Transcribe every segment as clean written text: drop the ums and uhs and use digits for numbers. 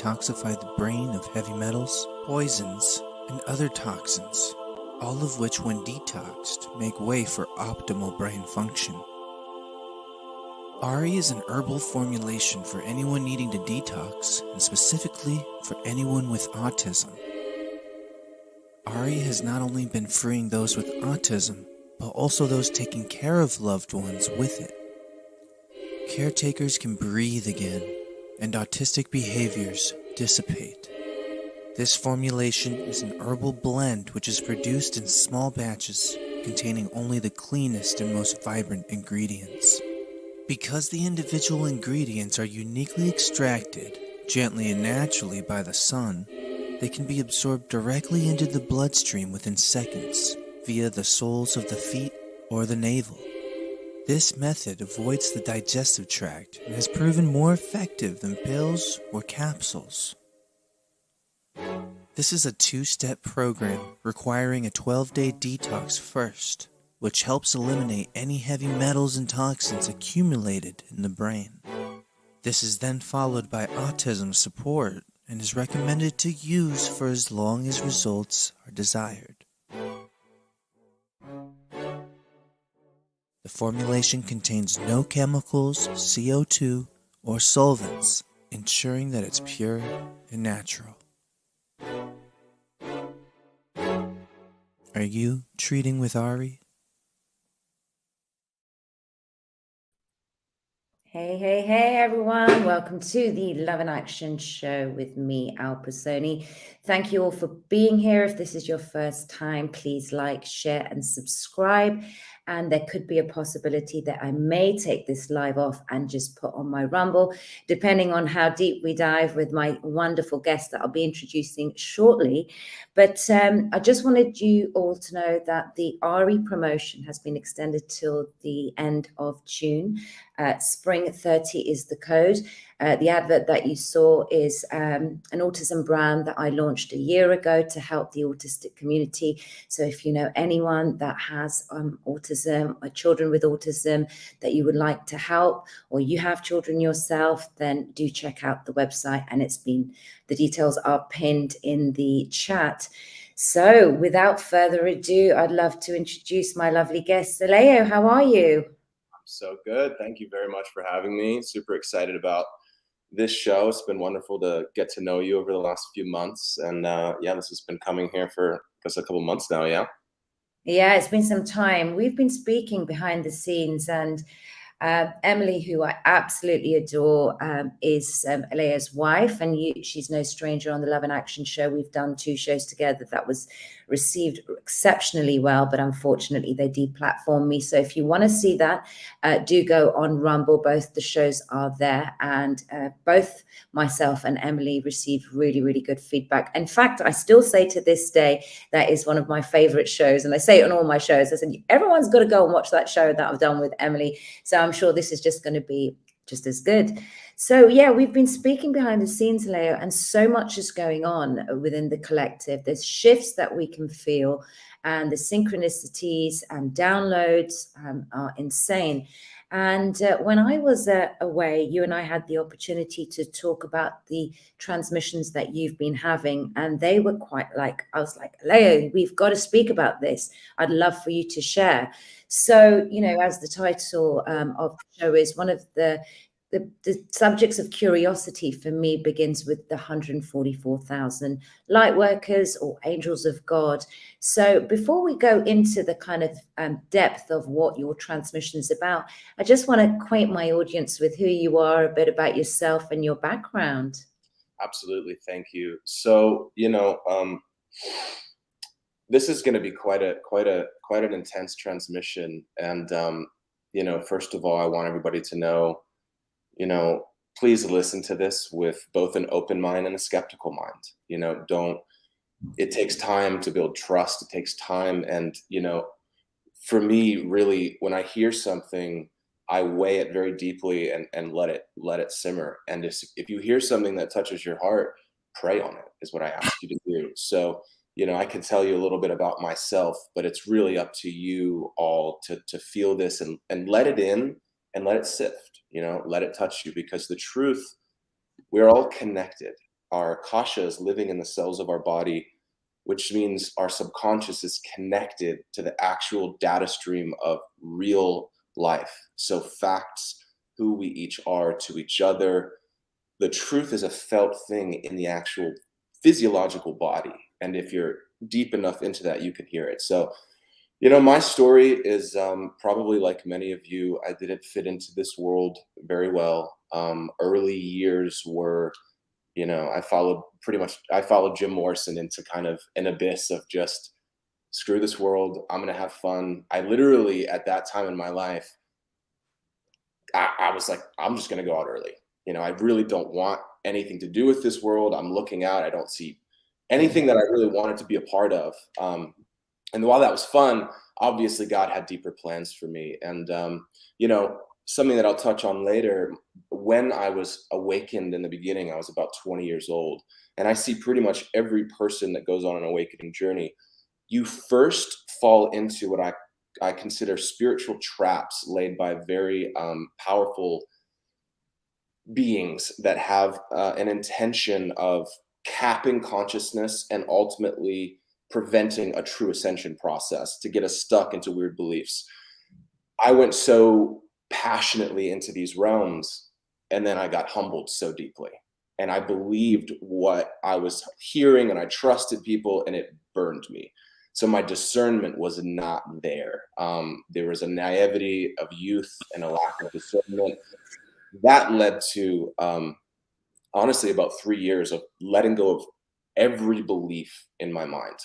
detoxify the brain of heavy metals, poisons, and other toxins, all of which, when detoxed, make way for optimal brain function. Ari is an herbal formulation for anyone needing to detox, and specifically for anyone with autism. Ari has not only been freeing those with autism, but also those taking care of loved ones with it. Caretakers can breathe again, and autistic behaviors dissipate. This formulation is an herbal blend which is produced in small batches, containing only the cleanest and most vibrant ingredients. Because the individual ingredients are uniquely extracted, gently and naturally by the sun, they can be absorbed directly into the bloodstream within seconds, via the soles of the feet or the navel. This method avoids the digestive tract and has proven more effective than pills or capsules. This is a 2-step program requiring a 12-day detox first, which helps eliminate any heavy metals and toxins accumulated in the brain. This is then followed by autism support and is recommended to use for as long as results are desired. The formulation contains no chemicals, CO2, or solvents, ensuring that it's pure and natural. Are you treating with Ari? Hey, everyone. Welcome to the Love in Action show with me, Alpa Soni. Thank you all for being here. If this is your first time, please like, share, and subscribe. And there could be a possibility that I may take this live off and just put on my Rumble, depending on how deep we dive with my wonderful guest that I'll be introducing shortly. But I just wanted you all to know that the Ari promotion has been extended till the end of June. Spring 30 is the code. The advert that you saw is an autism brand that I launched a year ago to help the autistic community. So if you know anyone that has autism or children with autism that you would like to help, or you have children yourself, then do check out the website, and the details are pinned in the chat. So without further ado, I'd love to introduce my lovely guest. Aeleo, how are you? So good. Thank you very much for having me. Super excited about this show. It's been wonderful to get to know you over the last few months. And this has been coming here for, I guess, a couple months now, yeah? Yeah, it's been some time. We've been speaking behind the scenes, and Emily, who I absolutely adore, is Alea's wife, and she's no stranger on the Love in Action show. We've done 2 shows together that was received exceptionally well, but unfortunately they deplatformed me. So if you want to see that, do go on Rumble. Both the shows are there, and both myself and Emily received really, really good feedback. In fact, I still say to this day that is one of my favorite shows, and I say it on all my shows. I said everyone's got to go and watch that show that I've done with Emily. So I'm sure this is just going to be just as good. So yeah, we've been speaking behind the scenes, Leo, and so much is going on within the collective. There's shifts that we can feel, and the synchronicities and downloads are insane. And when I was away, you and I had the opportunity to talk about the transmissions that you've been having, and they were quite I was like, Leo, we've got to speak about this. I'd love for you to share. So, as the title of the show is, one of the subjects of curiosity for me begins with the 144,000 light workers or angels of God. So before we go into the kind of depth of what your transmission is about, I just want to acquaint my audience with who you are, a bit about yourself and your background. Absolutely. Thank you. So, this is going to be quite an intense transmission. And, first of all, I want everybody to know, please listen to this with both an open mind and a skeptical mind. It takes time to build trust. It takes time. And, for me, really, when I hear something, I weigh it very deeply and let it simmer. And if you hear something that touches your heart, pray on it is what I ask you to do. So, I can tell you a little bit about myself, but it's really up to you all to feel this and let it in and let it sift, let it touch you, because the truth, we're all connected. our kashas living in the cells of our body, which means our subconscious is connected to the actual data stream of real life. So facts, who we each are to each other. The truth is a felt thing in the actual physiological body. And if you're deep enough into that, you can hear it. So, you know, my story is probably like many of you. I didn't fit into this world very well. Early years were, you know, I followed Jim Morrison into kind of an abyss of just screw this world. I'm going to have fun. I literally, at that time in my life, I was like, I'm just going to go out early. You know, I really don't want anything to do with this world. I'm looking out. I don't see anything that I really wanted to be a part of. And while that was fun, obviously God had deeper plans for me. And, you know, something that I'll touch on later, when I was awakened in the beginning, I was about 20 years old. And I see pretty much every person that goes on an awakening journey, you first fall into what I consider spiritual traps laid by very powerful beings that have an intention of capping consciousness and ultimately preventing a true ascension process to get us stuck into weird beliefs. I went so passionately into these realms, and then I got humbled so deeply. And I believed what I was hearing, and I trusted people, and it burned me. So my discernment was not there. There was a naivety of youth and a lack of discernment. That led to, honestly, about 3 years of letting go of every belief in my mind.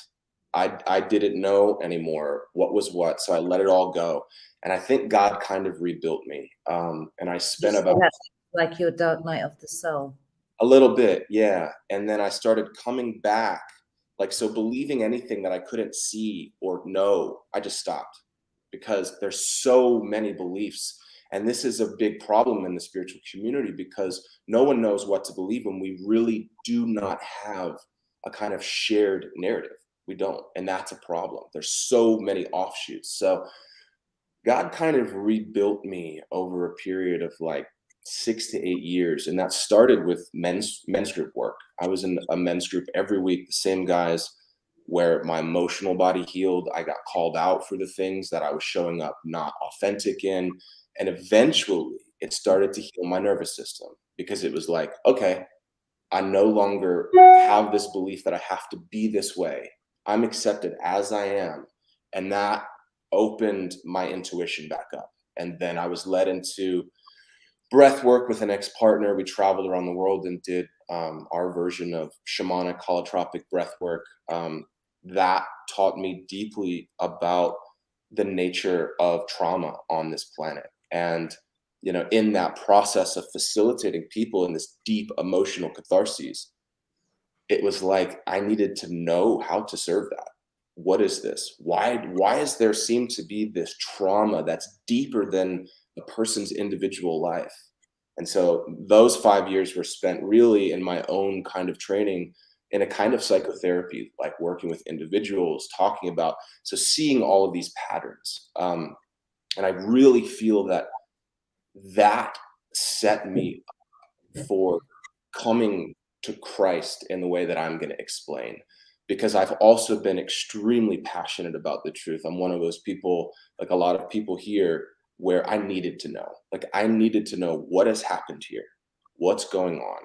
I didn't know anymore what was what, so I let it all go. And I think God kind of rebuilt me. And I spent about like your dark night of the soul. a little bit, yeah. And then I started coming back. Like, so believing anything that I couldn't see or know, I just stopped because there's so many beliefs. And this is a big problem in the spiritual community because no one knows what to believe, and we really do not have a kind of shared narrative. We don't. And that's a problem. There's so many offshoots. So God kind of rebuilt me over a period of like 6 to 8 years. And that started with men's group work. I was in a men's group every week, the same guys, where my emotional body healed. I got called out for the things that I was showing up not authentic in. And eventually it started to heal my nervous system because it was like, okay, I no longer have this belief that I have to be this way. I'm accepted as I am. And that opened my intuition back up. And then I was led into breath work with an ex-partner. We traveled around the world and did our version of shamanic holotropic breath work. That taught me deeply about the nature of trauma on this planet. And, you know, in that process of facilitating people in this deep emotional catharsis, it was like I needed to know how to serve that. What is this? Why is there seem to be this trauma that's deeper than a person's individual life? And so those 5 years were spent really in my own kind of training in a kind of psychotherapy, like working with individuals, talking about, so seeing all of these patterns. And I really feel that set me up for coming to Christ in the way that I'm going to explain, because I've also been extremely passionate about the truth. I'm one of those people, like a lot of people here, where I needed to know. Like, I needed to know what has happened here. What's going on?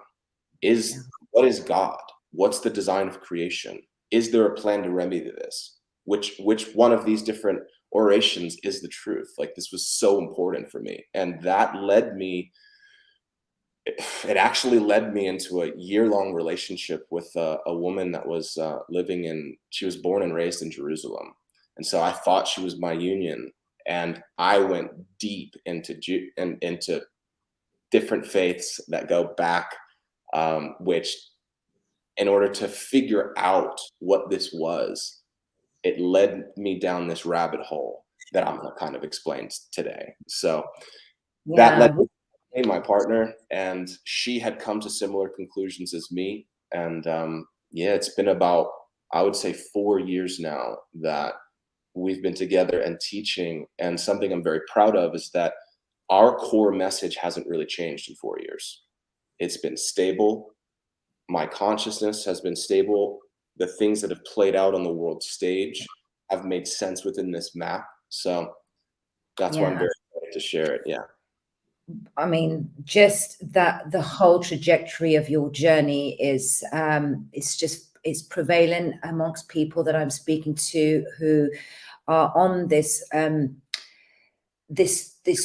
What is God? What's the design of creation? Is there a plan to remedy this? Which one of these different orations is the truth? Like, this was so important for me. And that led me, it actually led me into a year-long relationship with a woman that was she was born and raised in Jerusalem. And so I thought she was my union. And I went deep into different faiths that go back, which, in order to figure out what this was, it led me down this rabbit hole that I'm going to kind of explain today. So that led me to my partner, and she had come to similar conclusions as me. And it's been about, I would say, 4 years now that we've been together and teaching. And something I'm very proud of is that our core message hasn't really changed in 4 years. It's been stable. My consciousness has been stable. The things that have played out on the world stage have made sense within this map. So that's why I'm Yeah. very excited to share it. Yeah. I mean, just that the whole trajectory of your journey is it's prevalent amongst people that I'm speaking to who are on this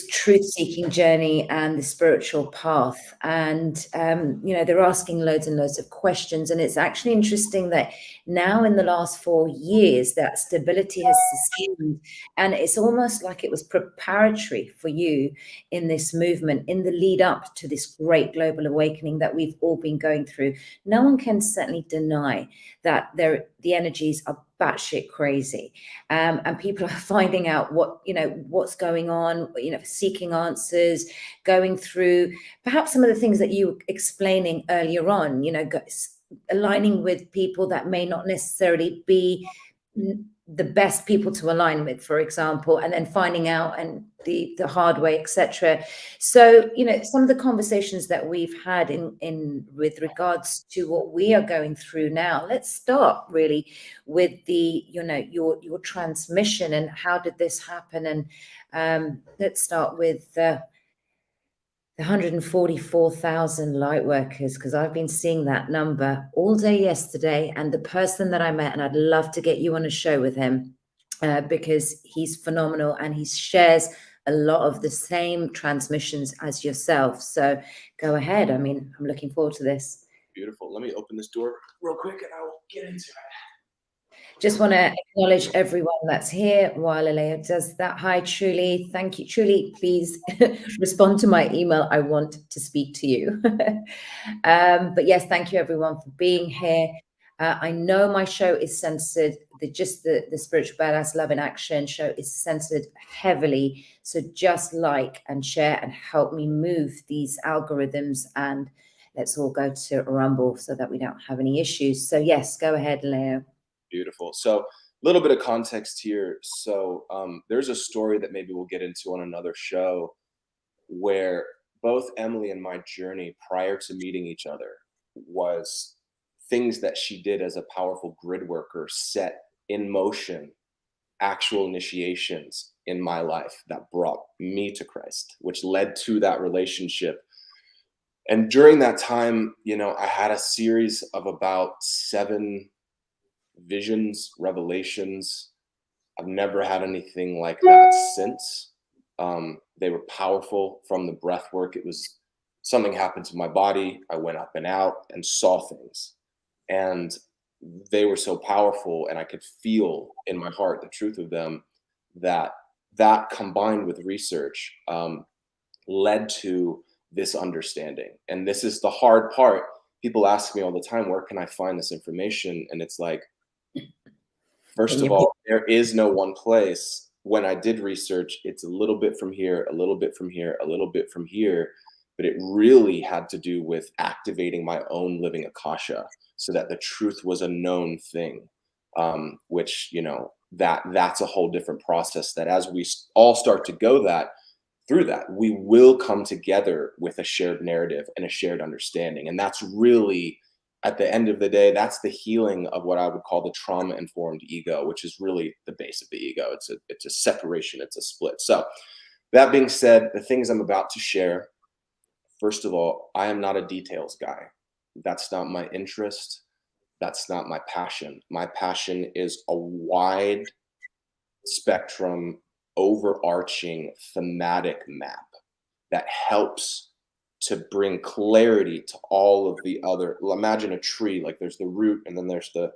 truth-seeking journey and the spiritual path. And they're asking loads and loads of questions. And it's actually interesting that now in the last 4 years that stability has sustained, and it's almost like it was preparatory for you in this movement, in the lead up to this great global awakening that we've all been going through. No one can certainly deny that the energies are batshit crazy, and people are finding out what's going on, seeking answers, going through perhaps some of the things that you were explaining earlier on, aligning with people that may not necessarily be the best people to align with, for example, and then finding out and the hard way, etc. So, some of the conversations that we've had in with regards to what we are going through now, let's start really with your transmission and how did this happen? And let's start with the 144,000 light workers, because I've been seeing that number all day yesterday. And the person that I met, and I'd love to get you on a show with him because he's phenomenal and he shares a lot of the same transmissions as yourself. So go ahead. I mean, I'm looking forward to this. Beautiful. Let me open this door real quick and I will get into it. Just want to acknowledge everyone that's here while Aeleo does that. Hi, Truly. Thank you. Truly, please respond to my email. I want to speak to you. But yes, thank you everyone for being here. I know my show is censored. The Spiritual Badass Love in Action show is censored heavily. So just like and share and help me move these algorithms, and let's all go to Rumble so that we don't have any issues. So yes, go ahead, Leo. Beautiful. So a little bit of context here. So there's a story that maybe we'll get into on another show where both Emily and my journey prior to meeting each other was things that she did as a powerful grid worker set in motion, actual initiations in my life that brought me to Christ, which led to that relationship. And during that time, I had a series of about 7 visions, revelations. I've never had anything like that since. They were powerful from the breath work. It was something happened to my body. I went up and out and saw things. And they were so powerful, and I could feel in my heart the truth of them, that combined with research led to this understanding. And this is the hard part. People ask me all the time, where can I find this information? And it's like, first of all, there is no one place. When I did research, it's a little bit from here, a little bit from here, a little bit from here. But it really had to do with activating my own living Akasha so that the truth was a known thing, which, that's a whole different process, that as we all start to go through that, we will come together with a shared narrative and a shared understanding. And that's really, at the end of the day, that's the healing of what I would call the trauma-informed ego, which is really the base of the ego. It's a separation, it's a split. So that being said, the things I'm about to share, first of all, I am not a details guy. That's not my interest. That's not my passion. My passion is a wide spectrum, overarching thematic map that helps to bring clarity to all of the other. Imagine a tree, like there's the root and then there's the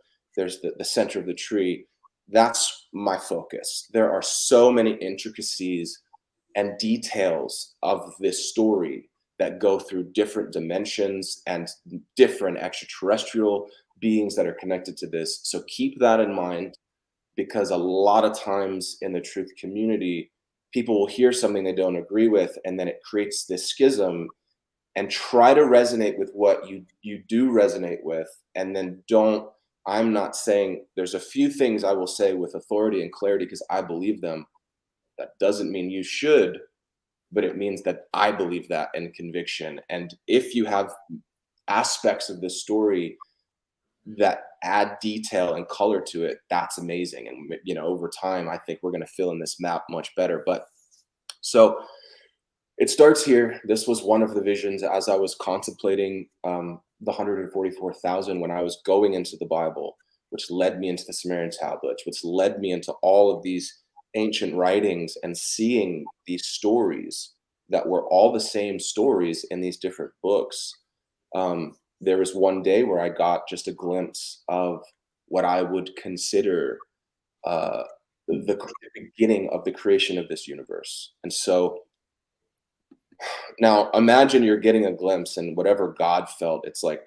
center of the tree. That's my focus. There are so many intricacies and details of this story that go through different dimensions and different extraterrestrial beings that are connected to this. So keep that in mind, because a lot of times in the truth community, people will hear something they don't agree with, and then it creates this schism, and try to resonate with what you do resonate with, and then don't. I'm not saying, there's a few things I will say with authority and clarity because I believe them. That doesn't mean you should, but it means that I believe that in conviction. And if you have aspects of this story that add detail and color to it, that's amazing. And, you know, over time, I think we're going to fill in this map much better. But so it starts here. This was one of the visions as I was contemplating the 144,000 when I was going into the Bible, which led me into the Sumerian tablets, which led me into all of these ancient writings and seeing these stories that were all the same stories in these different books. There was one day where I got just a glimpse of what I would consider the beginning of the creation of this universe. And so now imagine you're getting a glimpse, and whatever God felt, it's like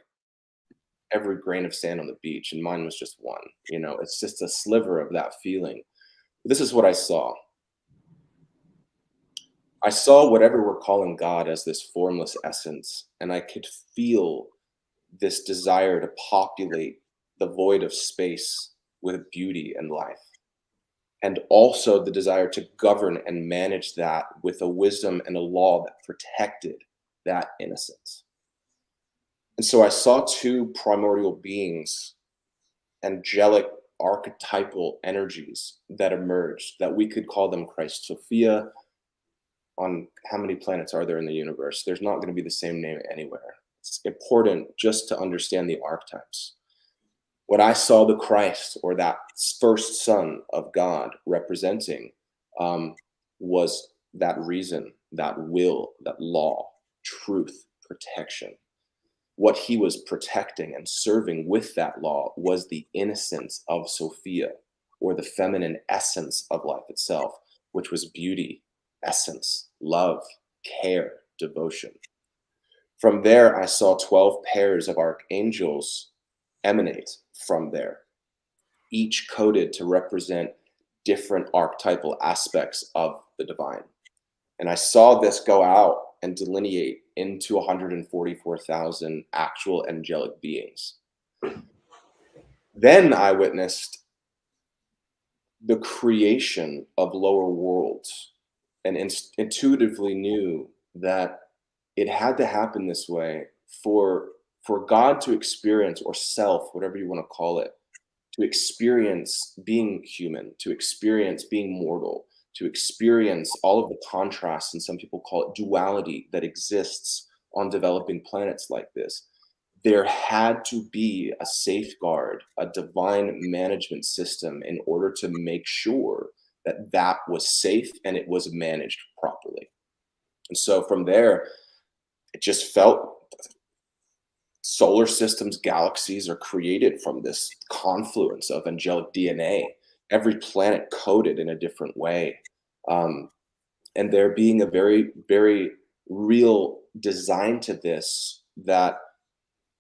every grain of sand on the beach, and mine was just one. You know, it's just a sliver of that feeling. This is what I saw. I saw whatever we're calling God as this formless essence, and I could feel this desire to populate the void of space with beauty and life, and also the desire to govern and manage that with a wisdom and a law that protected that innocence. And so I saw two primordial beings, angelic archetypal energies that emerged, that we could call them Christ Sophia. On how many planets are there in the universe? There's not going to be the same name anywhere. It's important just to understand the archetypes. What I saw the Christ, or that first son of God, representing was that reason, that will, that law, truth, protection. What he was protecting and serving with that law was the innocence of Sophia, or the feminine essence of life itself, which was beauty, essence, love, care, devotion. From there, I saw 12 pairs of archangels emanate from there, each coded to represent different archetypal aspects of the divine. And I saw this go out and delineate into 144,000 actual angelic beings. Then I witnessed the creation of lower worlds, and intuitively knew that it had to happen this way for God to experience, or self, whatever you want to call it, to experience being human, to experience being mortal, to experience all of the contrasts, and some people call it duality, that exists on developing planets like this. There had to be a safeguard, a divine management system, in order to make sure that that was safe and it was managed properly. And so from there, it just felt solar systems, galaxies are created from this confluence of angelic DNA, every planet coded in a different way. And there being a very, very real design to this, that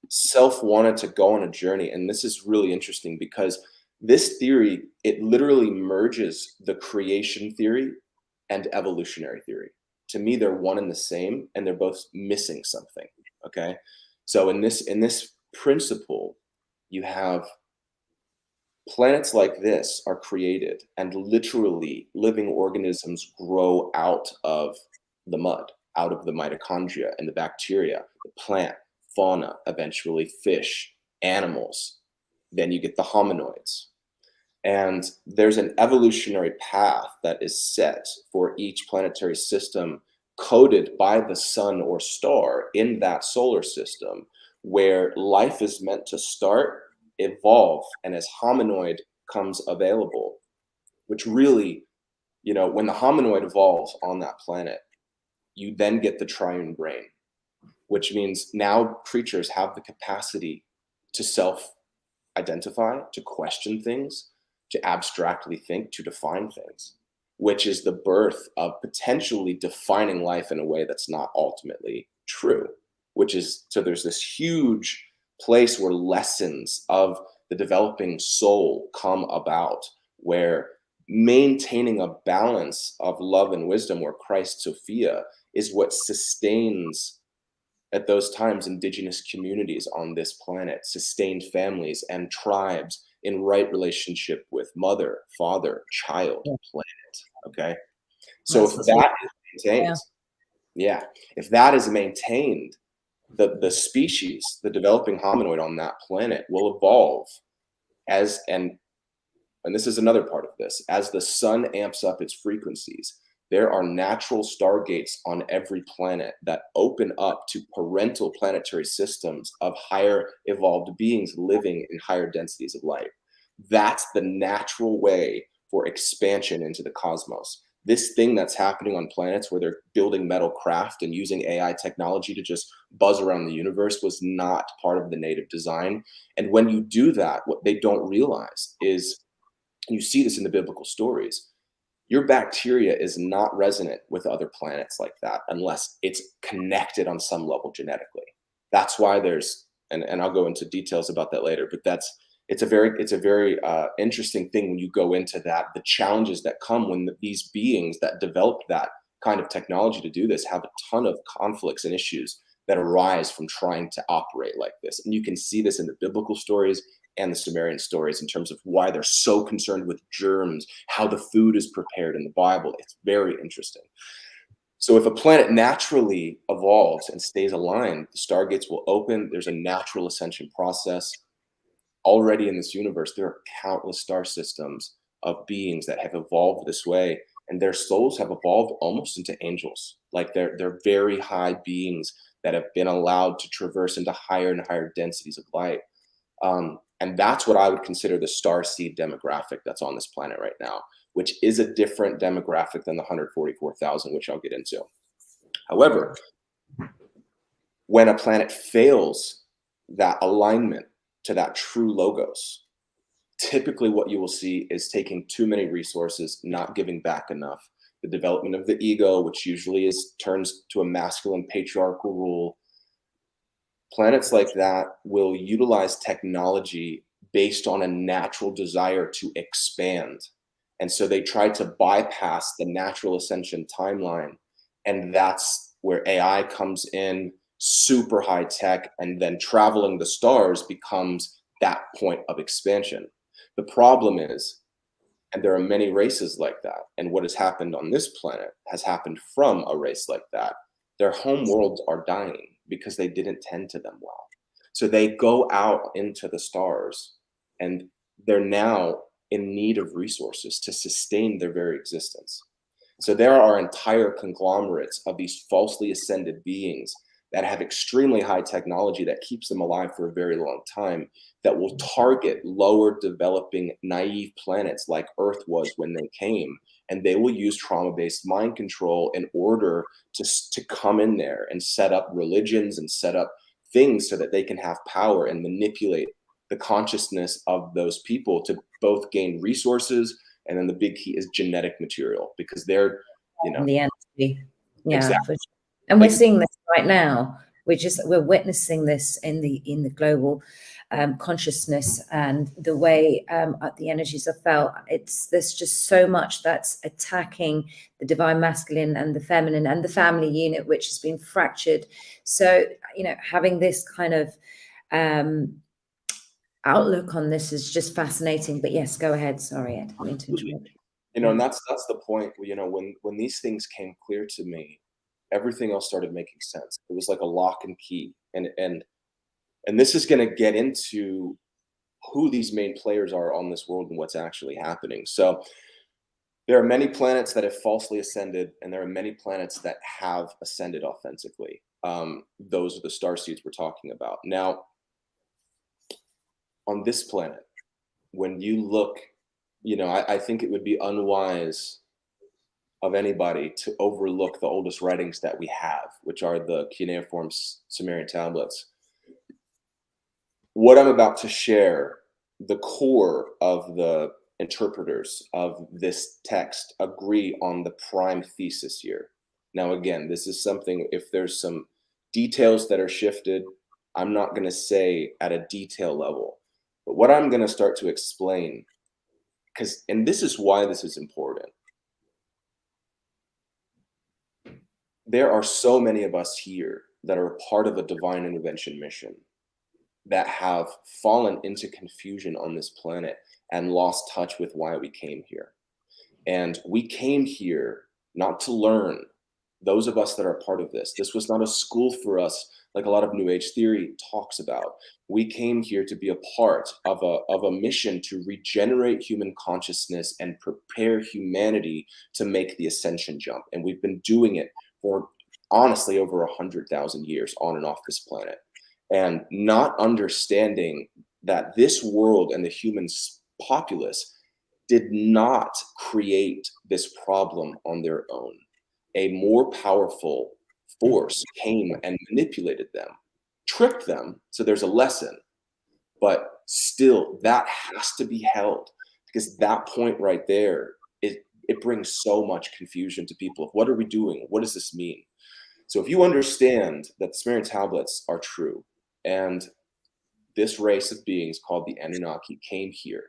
self wanted to go on a journey. And this is really interesting, because this theory, it literally merges the creation theory and evolutionary theory. To me, they're one and the same, and they're both missing something. Okay, so in this principle, you have planets like this are created, and literally living organisms grow out of the mud, out of the mitochondria and the bacteria, the plant, fauna, eventually fish, animals. Then you get the hominoids. And there's an evolutionary path that is set for each planetary system, coded by the sun or star in that solar system, where life is meant to start, evolve, and as hominoid comes available, which really, you know, when the hominoid evolves on that planet, you then get the triune brain, which means now creatures have the capacity to self-identify, to question things, to abstractly think, to define things, which is the birth of potentially defining life in a way that's not ultimately true, which is, so there's this huge place where lessons of the developing soul come about, where maintaining a balance of love and wisdom, where Christ Sophia is what sustains at those times indigenous communities on this planet, sustained families and tribes in right relationship with mother, father, child, planet. Okay, so if that is maintained, if that is maintained, the species, the developing hominoid on that planet will evolve as, and this is another part of this, as the sun amps up its frequencies, there are natural stargates on every planet that open up to parental planetary systems of higher evolved beings living in higher densities of light. That's the natural way for expansion into the cosmos. This thing that's happening on planets where they're building metal craft and using AI technology to just buzz around the universe was not part of the native design. And when you do that, what they don't realize is, you see this in the biblical stories, your bacteria is not resonant with other planets like that unless it's connected on some level genetically. That's why there's, and I'll go into details about that later, but it's a very interesting thing when you go into that, the challenges that come when these beings that developed that kind of technology to do this have a ton of conflicts and issues that arise from trying to operate like this. And you can see this in the biblical stories and the Sumerian stories in terms of why they're so concerned with germs, how the food is prepared in the Bible. It's very interesting. So if a planet naturally evolves and stays aligned, the stargates will open. There's a natural ascension process. Already in this universe, there are countless star systems of beings that have evolved this way, and their souls have evolved almost into angels. Like they're very high beings that have been allowed to traverse into higher and higher densities of light. And that's what I would consider the star seed demographic that's on this planet right now, which is a different demographic than the 144,000, which I'll get into. However, when a planet fails that alignment to that true logos, typically what you will see is taking too many resources, not giving back enough, the development of the ego, which usually turns to a masculine patriarchal rule. Planets like that will utilize technology based on a natural desire to expand. And so they try to bypass the natural ascension timeline. And that's where AI comes in, super high tech, and then traveling the stars becomes that point of expansion. The problem is, and there are many races like that, and what has happened on this planet has happened from a race like that. Their home worlds are dying because they didn't tend to them well. So they go out into the stars and they're now in need of resources to sustain their very existence. So there are entire conglomerates of these falsely ascended beings that have extremely high technology that keeps them alive for a very long time, that will target lower developing naive planets like Earth was when they came. And they will use trauma-based mind control in order to come in there and set up religions and set up things so that they can have power and manipulate the consciousness of those people to both gain resources. And then the big key is genetic material, because they're, the energy. Yeah, exactly. for sure. And we're seeing this right now. We're witnessing this in the global consciousness and the way the energies are felt. There's just so much that's attacking the divine masculine and the feminine and the family unit, which has been fractured. So, having this kind of outlook on this is just fascinating. But yes, go ahead. Sorry, Ed, I didn't mean to interrupt. And that's the point. When these things came clear to me, everything else started making sense. It was like a lock and key. And this is going to get into who these main players are on this world and what's actually happening. So there are many planets that have falsely ascended, and there are many planets that have ascended authentically. Those are the star seeds we're talking about. Now, on this planet, when you look, I think it would be unwise of anybody to overlook the oldest writings that we have, which are the cuneiform Sumerian tablets. What I'm about to share, the core of the interpreters of this text agree on the prime thesis here. Now, again, this is something, if there's some details that are shifted, I'm not going to say at a detail level, but what I'm going to start to explain, and this is why this is important. There are so many of us here that are a part of a divine intervention mission that have fallen into confusion on this planet and lost touch with why we came here. And we came here not to learn, those of us that are part of this. This was not a school for us like a lot of New Age theory talks about. We came here to be a part of a mission to regenerate human consciousness and prepare humanity to make the ascension jump. And we've been doing it for honestly over 100,000 years on and off this planet. And not understanding that this world and the human populace did not create this problem on their own. A more powerful force came and manipulated them, tricked them. So there's a lesson, but still that has to be held, because that point right there, it brings so much confusion to people of what are we doing? What does this mean? So if you understand that the Sumerian tablets are true, and this race of beings called the Anunnaki came here,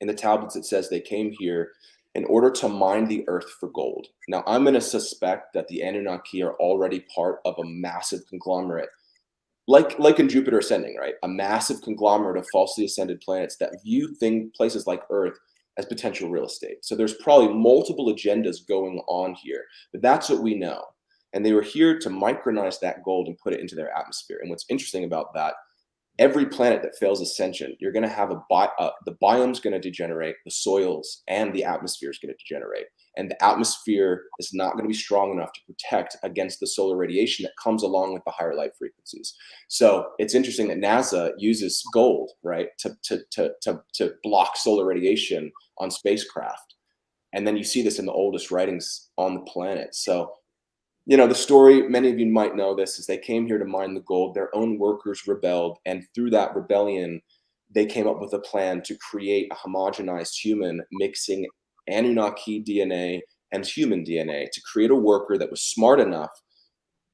in the tablets it says they came here in order to mine the earth for gold. Now, I'm going to suspect that the Anunnaki are already part of a massive conglomerate, like in Jupiter Ascending, right? A massive conglomerate of falsely ascended planets that view places like Earth as potential real estate. So there's probably multiple agendas going on here, but that's what we know. And they were here to micronize that gold and put it into their atmosphere. And what's interesting about that, every planet that fails ascension, you're going to have the biome's going to degenerate, the soils and the atmosphere is going to degenerate. And the atmosphere is not going to be strong enough to protect against the solar radiation that comes along with the higher light frequencies. So it's interesting that NASA uses gold, right, to block solar radiation on spacecraft. And then you see this in the oldest writings on the planet. So, you know, the story, many of you might know this, is they came here to mine the gold. Their own workers rebelled. And through that rebellion, they came up with a plan to create a homogenized human, mixing Anunnaki DNA and human DNA to create a worker that was smart enough,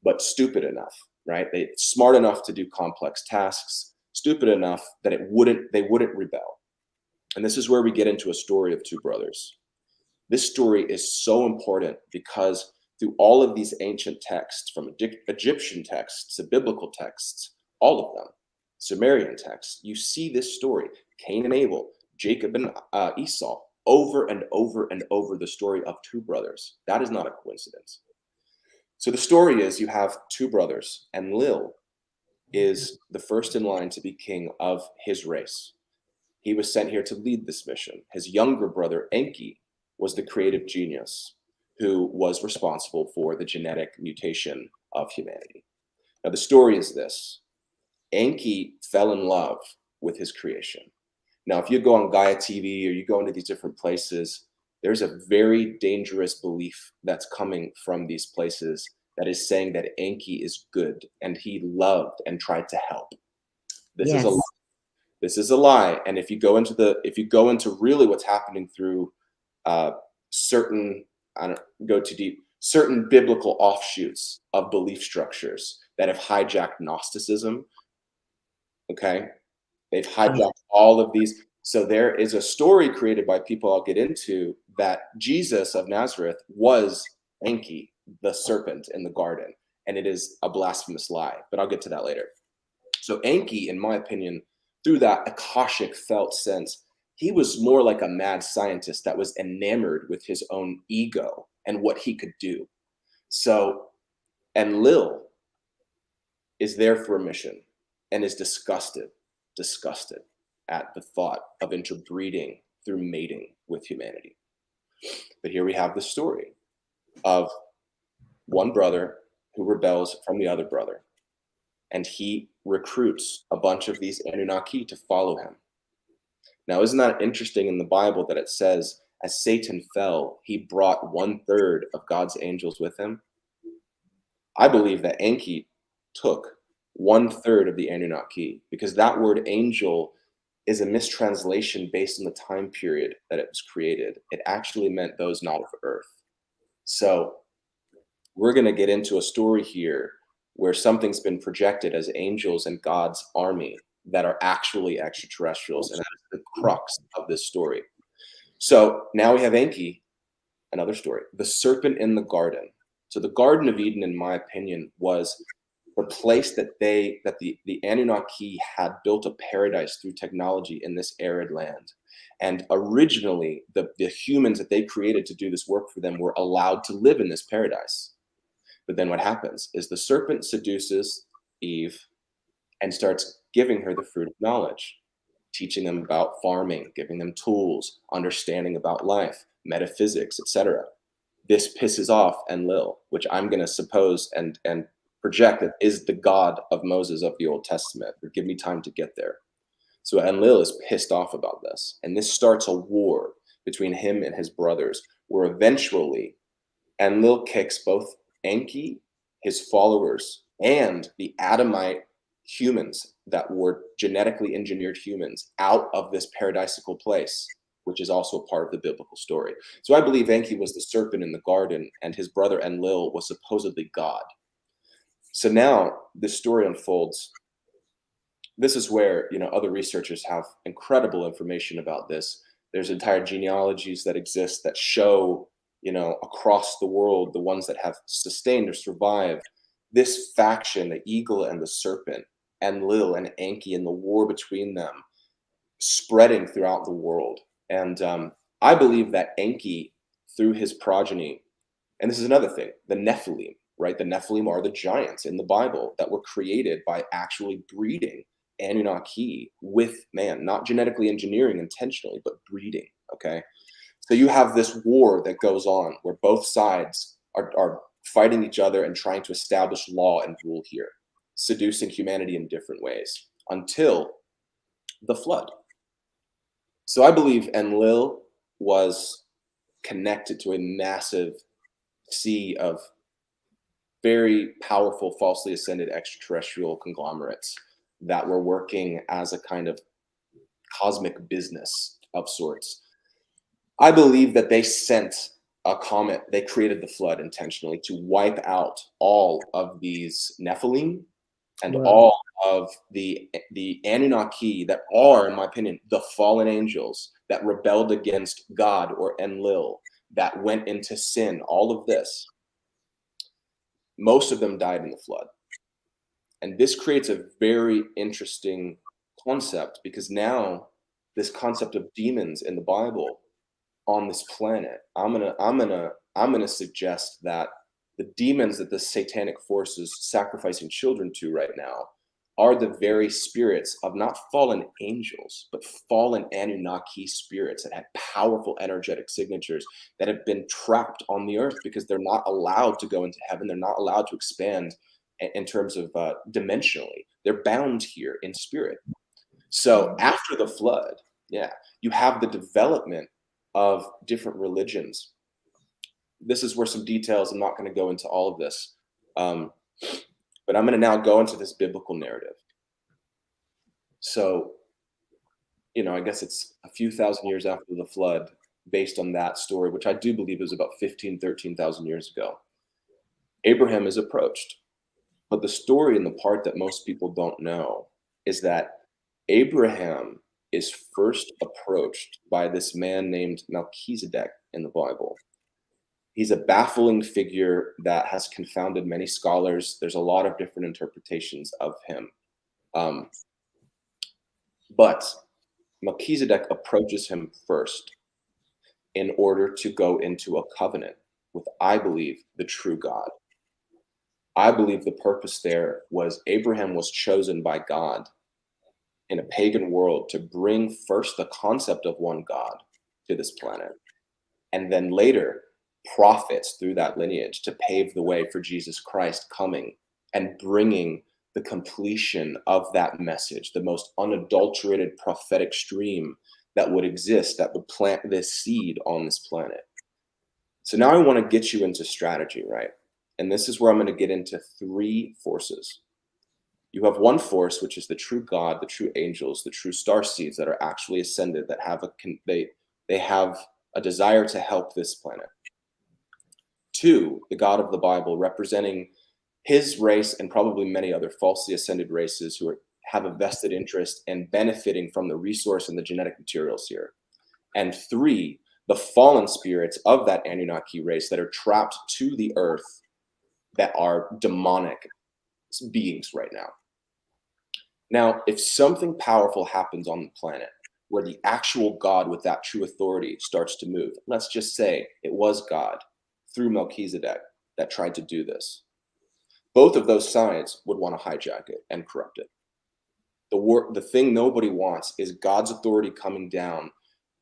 but stupid enough, right? They smart enough to do complex tasks, stupid enough that they wouldn't rebel. And this is where we get into a story of two brothers. This story is so important because through all of these ancient texts, from Egyptian texts to biblical texts, all of them, Sumerian texts, you see this story, Cain and Abel, Jacob and Esau, over and over and over, the story of two brothers. That is not a coincidence. So the story is you have two brothers, and Lil is the first in line to be king of his race. He was sent here to lead this mission. His younger brother, Enki, was the creative genius who was responsible for the genetic mutation of humanity. Now, the story is this. Enki fell in love with his creation. Now, if you go on Gaia TV or you go into these different places, there's a very dangerous belief that's coming from these places that is saying that Enki is good and he loved and tried to help. This is a lie. This is a lie. And if you go into really what's happening through certain, I don't go too deep, certain biblical offshoots of belief structures that have hijacked Gnosticism, okay? They've hijacked all of these. So there is a story created by people I'll get into that Jesus of Nazareth was Enki, the serpent in the garden. And it is a blasphemous lie, but I'll get to that later. So Enki, in my opinion, through that Akashic felt sense, he was more like a mad scientist that was enamored with his own ego and what he could do. So, and Lil is there for a mission and is disgusted at the thought of interbreeding through mating with humanity. But here we have the story of one brother who rebels from the other brother, and he recruits a bunch of these Anunnaki to follow him. Now, isn't that interesting in the Bible that it says, as Satan fell, he brought 1/3 of God's angels with him? I believe that Enki took 1/3 of the Anunnaki, because that word angel is a mistranslation based on the time period that it was created. It actually meant those not of Earth. So we're going to get into a story here where something's been projected as angels and God's army that are actually extraterrestrials, and that's the crux of this story. So now we have Enki, another story, the serpent in the garden. So the Garden of Eden, in my opinion, was the place that the Anunnaki had built a paradise through technology in this arid land. And originally, the humans that they created to do this work for them were allowed to live in this paradise. But then what happens is the serpent seduces Eve and starts giving her the fruit of knowledge, teaching them about farming, giving them tools, understanding about life, metaphysics, etc. This pisses off Enlil, which I'm going to suppose and project that is the God of Moses of the Old Testament. But give me time to get there. So Enlil is pissed off about this, and this starts a war between him and his brothers, where eventually Enlil kicks both Enki, his followers, and the Adamite humans that were genetically engineered humans out of this paradisical place, which is also part of the biblical story. So I believe Enki was the serpent in the garden, and his brother Enlil was supposedly God. So now this story unfolds. This is where, you know, other researchers have incredible information about this. There's entire genealogies that exist that show, you know, across the world, the ones that have sustained or survived this faction, the eagle and the serpent, Enlil and Enki, and the war between them spreading throughout the world. And I believe that Enki, through his progeny, and this is another thing, the Nephilim, right? The Nephilim are the giants in the Bible that were created by actually breeding Anunnaki with man, not genetically engineering intentionally, but breeding, okay? So you have this war that goes on where both sides are fighting each other and trying to establish law and rule here, seducing humanity in different ways until the flood. So I believe Enlil was connected to a massive sea of very powerful, falsely ascended extraterrestrial conglomerates that were working as a kind of cosmic business of sorts. I believe that they sent a comet, they created the flood intentionally to wipe out all of these Nephilim and all of the Anunnaki that are, in my opinion, the fallen angels that rebelled against God or Enlil, that went into sin, all of this. Most of them died in the flood. And this creates a very interesting concept, because now this concept of demons in the Bible on this planet, I'm gonna suggest that the demons that the satanic force is sacrificing children to right now are the very spirits of not fallen angels, but fallen Anunnaki spirits that had powerful energetic signatures that have been trapped on the earth because they're not allowed to go into heaven. They're not allowed to expand in terms of dimensionally. They're bound here in spirit. So after the flood, yeah, you have the development of different religions. This is where some details, I'm not going to go into all of this, but I'm going to now go into this biblical narrative. So, you know, I guess it's a few thousand years after the flood, based on that story, which I do believe is about 13,000 years ago. Abraham is approached. But the story and the part that most people don't know is that Abraham is first approached by this man named Melchizedek in the Bible. He's a baffling figure that has confounded many scholars. There's a lot of different interpretations of him. But Melchizedek approaches him first in order to go into a covenant with, I believe, the true God. I believe the purpose there was Abraham was chosen by God in a pagan world to bring first the concept of one God to this planet, and then later prophets through that lineage to pave the way for Jesus Christ coming and bringing the completion of that message, the most unadulterated prophetic stream that would exist, that would plant this seed on this planet. So now I want to get you into strategy, right? And this is where I'm going to get into three forces. You have one force, which is the true God, the true angels, the true star seeds that are actually ascended, that have they have a desire to help this planet. Two, the God of the Bible, representing his race and probably many other falsely ascended races who have a vested interest in benefiting from the resource and the genetic materials here. And three, the fallen spirits of that Anunnaki race that are trapped to the earth, that are demonic beings right now. Now, if something powerful happens on the planet where the actual God with that true authority starts to move, let's just say it was God through Melchizedek that tried to do this. both of those sides would want to hijack it and corrupt it. The thing nobody wants is God's authority coming down,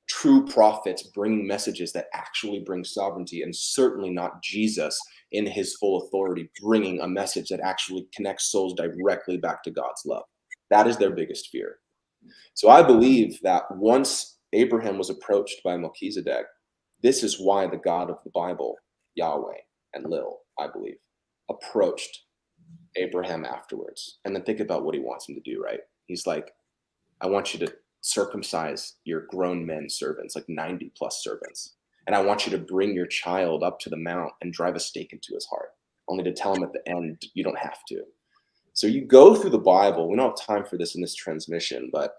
true prophets bringing messages that actually bring sovereignty, and certainly not Jesus in his full authority bringing a message that actually connects souls directly back to God's love. That is their biggest fear. So I believe that once Abraham was approached by Melchizedek, this is why the God of the Bible, Yahweh and Lil, I believe, approached Abraham afterwards. And then think about what he wants him to do, right? He's like, I want you to circumcise your grown men servants, like 90 plus servants. And I want you to bring your child up to the mount and drive a stake into his heart, only to tell him at the end, you don't have to. So you go through the Bible. We don't have time for this in this transmission, but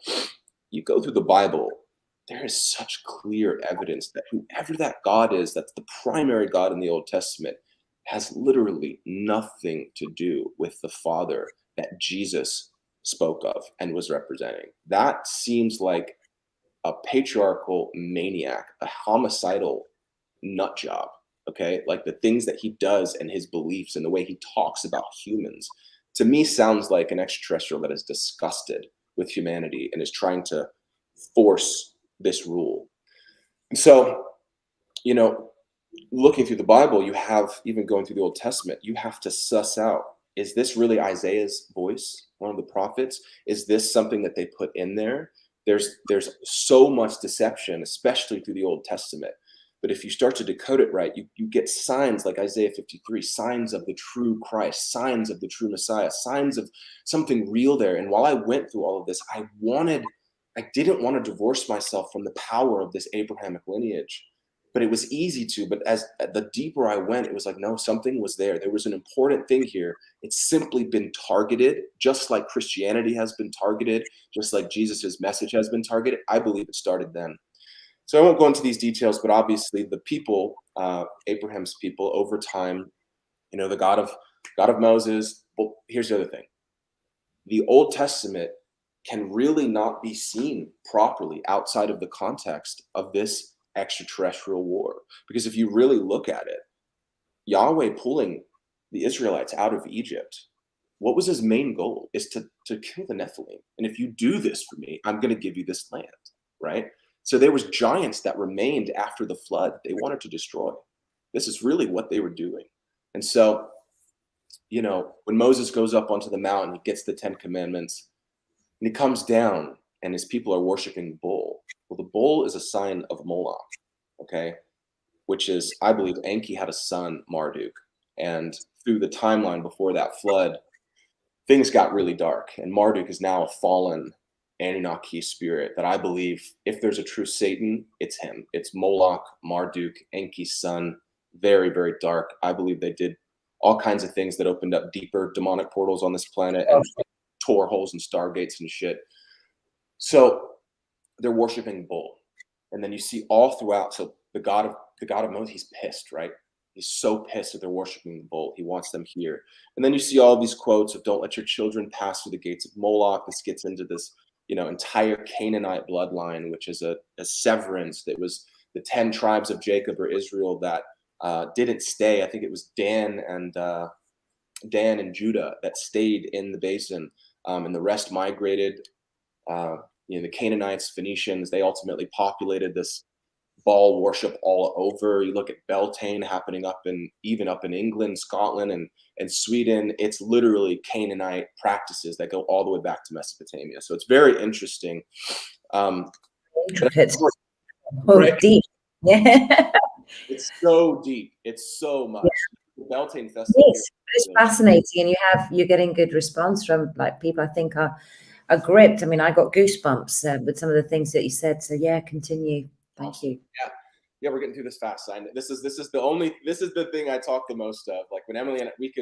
you go through the Bible, there is such clear evidence that whoever that God is, that's the primary God in the Old Testament, has literally nothing to do with the Father that Jesus spoke of and was representing. That seems like a patriarchal maniac, a homicidal nut job, okay? Like the things that he does and his beliefs and the way he talks about humans, to me sounds like an extraterrestrial that is disgusted with humanity and is trying to force this rule. And so, you know, looking through the Bible, you have, even going through the Old Testament, you have to suss out, is this really Isaiah's voice, one of the prophets? Is this something that they put in there? There's so much deception, especially through the Old Testament. But if you start to decode it right, you get signs like Isaiah 53, signs of the true Christ, signs of the true Messiah, signs of something real there. And while I went through all of this, I didn't want to divorce myself from the power of this Abrahamic lineage. But it was easy to, but as the deeper I went, it was like, no, something was there. There was an important thing here. It's simply been targeted, just like Christianity has been targeted, just like Jesus's message has been targeted. I believe it started then. So I won't go into these details, but obviously the people, Abraham's people, over time, you know, the God of Moses. Well, here's the other thing. The Old Testament can really not be seen properly outside of the context of this extraterrestrial war. Because if you really look at it, Yahweh pulling the Israelites out of Egypt, what was his main goal? Is to kill the Nephilim. And if you do this for me, I'm going to give you this land, right? So there was giants that remained after the flood they wanted to destroy. This is really what they were doing. And so, you know, when Moses goes up onto the mountain, he gets the 10 commandments, and he comes down and his people are worshiping the bull. Well, the bull is a sign of Moloch, okay? Which is, I believe, Enki had a son, Marduk. And through the timeline before that flood, things got really dark. And Marduk is now a fallen Anunnaki spirit that I believe, if there's a true Satan, it's him. It's Moloch, Marduk, Enki's son. Very, very dark. I believe they did all kinds of things that opened up deeper demonic portals on this planet and tore holes in stargates and shit. So they're worshiping bull. And then you see all throughout, so the God of Moses, he's pissed, right? He's so pissed that they're worshiping the bull. He wants them here. And then you see all these quotes of don't let your children pass through the gates of Moloch. This gets into this, you know, entire Canaanite bloodline, which is a severance. That was the 10 tribes of Jacob or Israel that didn't stay. I think it was Dan and Judah that stayed in the basin, and the rest migrated. You know, the Canaanites, Phoenicians, they ultimately populated this Baal worship all over. You look at Beltane happening even up in England, Scotland, and Sweden. It's literally Canaanite practices that go all the way back to Mesopotamia. So it's very interesting. It's right? deep. Yeah. It's so deep. It's so much. Yeah. The Beltane Festival. Yes, it's fascinating, and you're getting good response from like people I think are gripped. I mean, I got goosebumps with some of the things that you said. So yeah, continue. Thank you. Yeah, we're getting through this fast. This is the thing I talk the most of. Like when Emily and we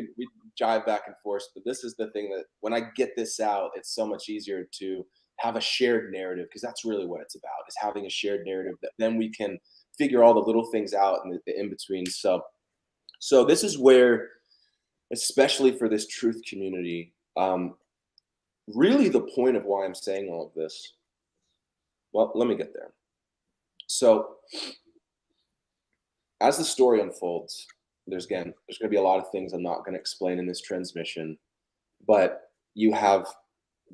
jive back and forth, but this is the thing that when I get this out, it's so much easier to have a shared narrative, because that's really what it's about, is having a shared narrative that then we can figure all the little things out and the in-between. So this is where, especially for this truth community, really the point of why I'm saying all of this. Well, let me get there. So as the story unfolds, there's going to be a lot of things I'm not going to explain in this transmission, but you have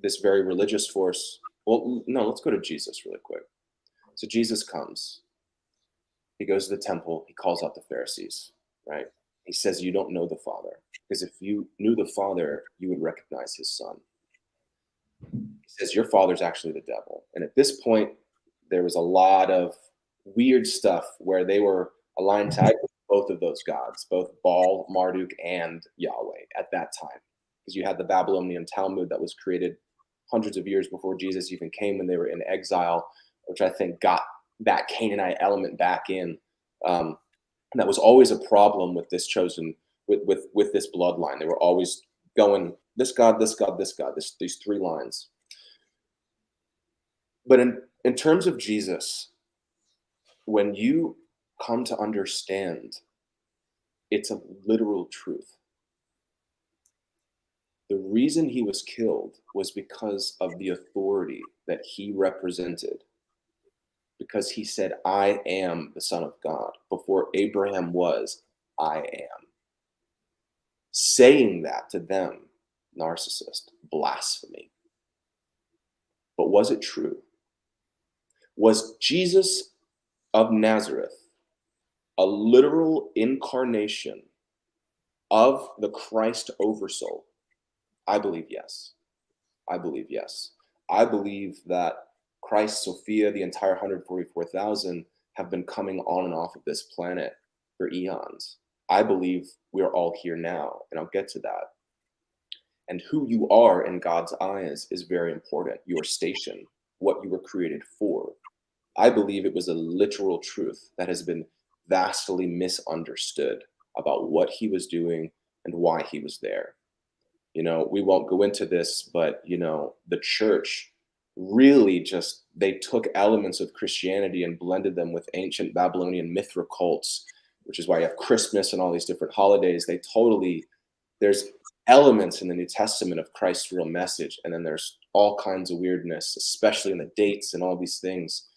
this very religious force. Well, no, let's go to Jesus really quick. So Jesus comes, he goes to the temple, he calls out the Pharisees, right? He says, you don't know the Father, because if you knew the Father, you would recognize his Son. He says, your father's actually the devil. And at this point, there was a lot of weird stuff where they were aligned tight with both of those gods, both Baal, Marduk, and Yahweh at that time. Because you had the Babylonian Talmud that was created hundreds of years before Jesus even came, when they were in exile, which I think got that Canaanite element back in. And that was always a problem with this chosen, with this bloodline. They were always going, this God, this God, this God, these three lines. But in terms of Jesus, when you come to understand, it's a literal truth. The reason he was killed was because of the authority that he represented. Because he said, I am the Son of God. Before Abraham was, I am. Saying that to them, narcissist, blasphemy. But was it true? Was Jesus of Nazareth a literal incarnation of the Christ oversoul? I believe yes. I believe yes. I believe that Christ, Sophia, the entire 144,000 have been coming on and off of this planet for eons. I believe we're all here now, and I'll get to that. And who you are in God's eyes is very important. Your station, what you were created for. I believe it was a literal truth that has been vastly misunderstood about what he was doing and why he was there. You know, we won't go into this, but, you know, the church really just, they took elements of Christianity and blended them with ancient Babylonian Mithra cults, which is why you have Christmas and all these different holidays. They totally, there's elements in the New Testament of Christ's real message, and then there's all kinds of weirdness, especially in the dates and all these things.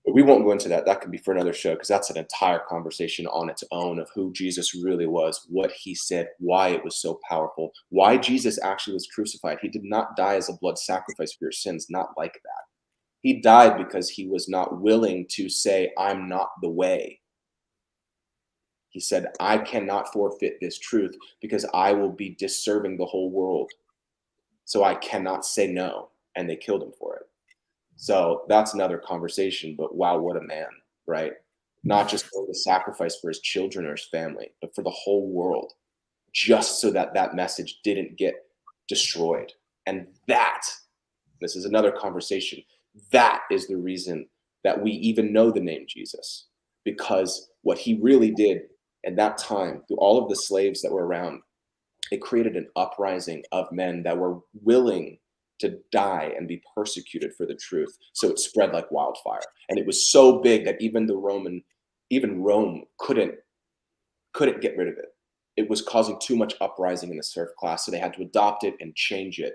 But we won't go into that. That could be for another show, because that's an entire conversation on its own of who Jesus really was, what he said, why it was so powerful, why Jesus actually was crucified. He did not die as a blood sacrifice for your sins, not like that. He died because he was not willing to say, I'm not the way. He said, I cannot forfeit this truth because I will be disserving the whole world. So I cannot say no. And they killed him for it. So that's another conversation, but wow, what a man, right? Not just for the sacrifice for his children or his family, but for the whole world, just so that that message didn't get destroyed. And that, this is another conversation, that is the reason that we even know the name Jesus, because what he really did at that time, through all of the slaves that were around, it created an uprising of men that were willing to die and be persecuted for the truth. So it spread like wildfire. And it was so big that even Rome couldn't get rid of it. It was causing too much uprising in the serf class. So they had to adopt it and change it.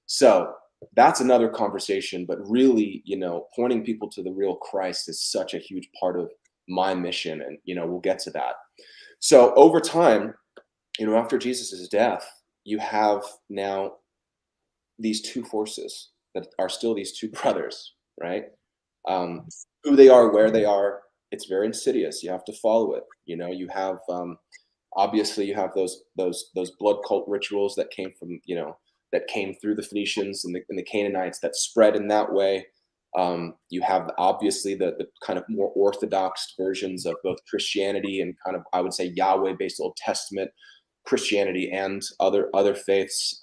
So that's another conversation, but really, you know, pointing people to the real Christ is such a huge part of my mission. And, you know, we'll get to that. So over time, you know, after Jesus's death, you have now these two forces that are still these two brothers, right? Who they are, where they are, it's very insidious. You have to follow it. You know, you have obviously you have those blood cult rituals that came from, you know, that came through the Phoenicians and the Canaanites that spread in that way. You have obviously the kind of more orthodox versions of both Christianity and kind of, I would say, Yahweh-based Old Testament Christianity and other faiths.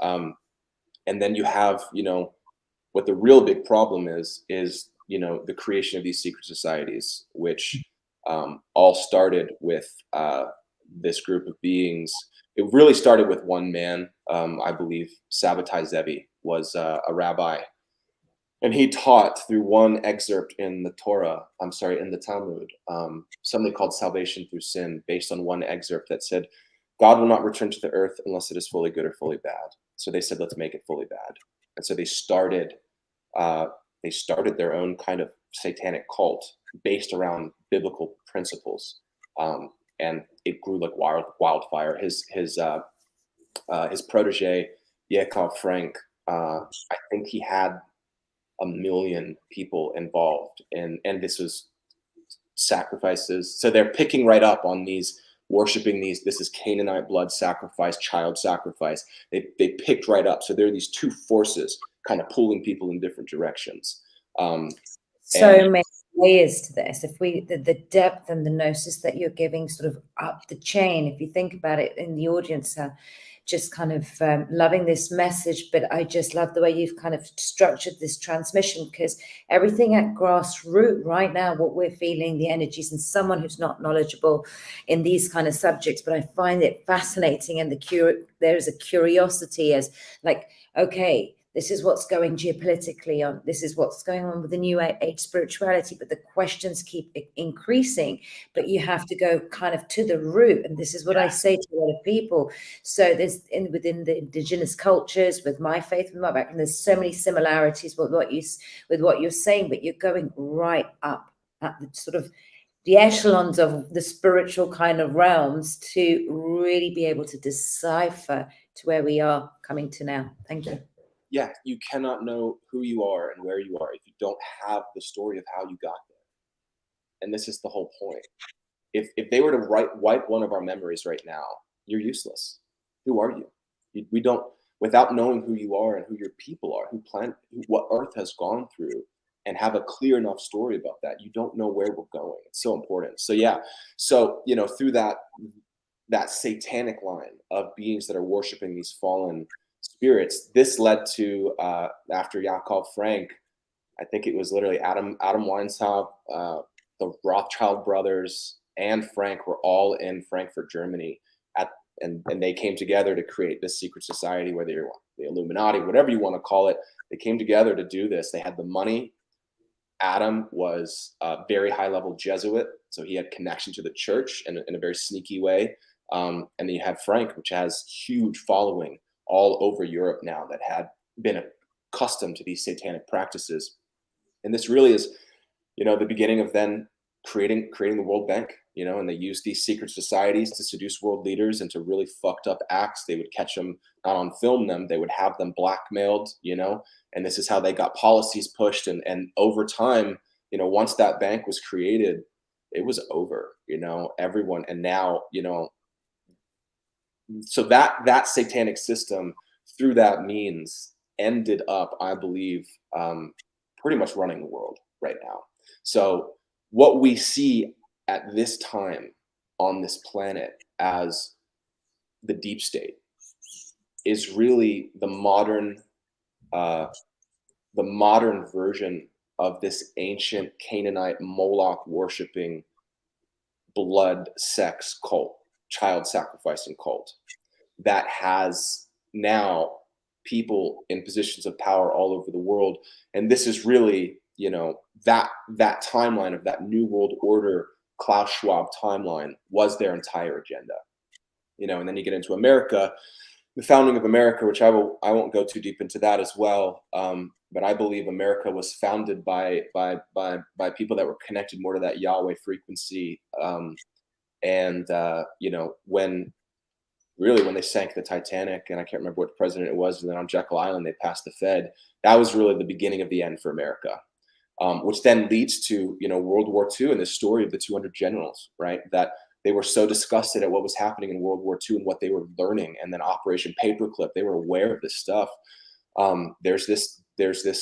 And then you have, you know, what the real big problem is, you know, the creation of these secret societies, which all started with this group of beings. It really started with one man, I believe Sabbatai Zevi was a rabbi. And he taught through one excerpt in the in the Talmud, something called salvation through sin, based on one excerpt that said, God will not return to the earth unless it is fully good or fully bad. So they said, let's make it fully bad. And so they started their own kind of satanic cult based around biblical principles. and it grew like wildfire. His protege, Yakov Frank, I think he had 1 million people involved, and this was sacrifices. So they're picking right up on these, worshiping these. This is Canaanite blood sacrifice, child sacrifice. They picked right up. So there are these two forces kind of pulling people in different directions. So many layers to this. If the depth and the gnosis that you're giving sort of up the chain, if you think about it, in the audience are just kind of loving this message, but I just love the way you've kind of structured this transmission, because everything at grassroots right now, what we're feeling, the energies, and someone who's not knowledgeable in these kind of subjects, but I find it fascinating, and there is a curiosity as like, okay, this is what's going geopolitically on. This is what's going on with the new age spirituality, but the questions keep increasing. But you have to go kind of to the root, and this is what I say to a lot of people. So there's within the indigenous cultures, with my faith, with my background, there's so many similarities with what you're saying, but you're going right up at the sort of the echelons of the spiritual kind of realms to really be able to decipher to where we are coming to now. Thank you. Yeah, you cannot know who you are and where you are if you don't have the story of how you got there. And this is the whole point. If they were to wipe one of our memories right now, you're useless. Who are you? We don't, without knowing who you are and who your people are, what Earth has gone through, and have a clear enough story about that, you don't know where we're going. It's so important. So yeah, so through that satanic line of beings that are worshiping these fallen spirits, this led to after Yakov Frank, I think it was literally Adam Weishaupt, the Rothschild brothers, and Frank were all in Frankfurt, Germany, and they came together to create this secret society, whether you're the Illuminati, whatever you want to call it. They came together to do this. They had the money. Adam was a very high level Jesuit, so he had connection to the church in a very sneaky way. And then you have Frank, which has huge following all over Europe now, that had been accustomed to these satanic practices. And this really is, the beginning of then creating the World Bank, and they used these secret societies to seduce world leaders into really fucked up acts. They would catch them, not on film them, they would have them blackmailed, and this is how they got policies pushed. And over time, once that bank was created, it was over, everyone. And now, so that satanic system through that means ended up, I believe, pretty much running the world right now. So what we see at this time on this planet as the deep state is really the modern version of this ancient Canaanite Moloch worshiping blood sex cult, child sacrificing cult, that has now people in positions of power all over the world. And this is really, that timeline of that new world order, Klaus Schwab timeline, was their entire agenda. And then you get into America, the founding of America, which I won't go too deep into that as well. But I believe America was founded by people that were connected more to that Yahweh frequency. When they sank the Titanic, and I can't remember what president it was, and then on Jekyll Island, they passed the Fed. That was really the beginning of the end for America, which then leads to, World War II and the story of the 200 generals, right? That they were so disgusted at what was happening in World War II and what they were learning. And then Operation Paperclip, they were aware of this stuff. There's this,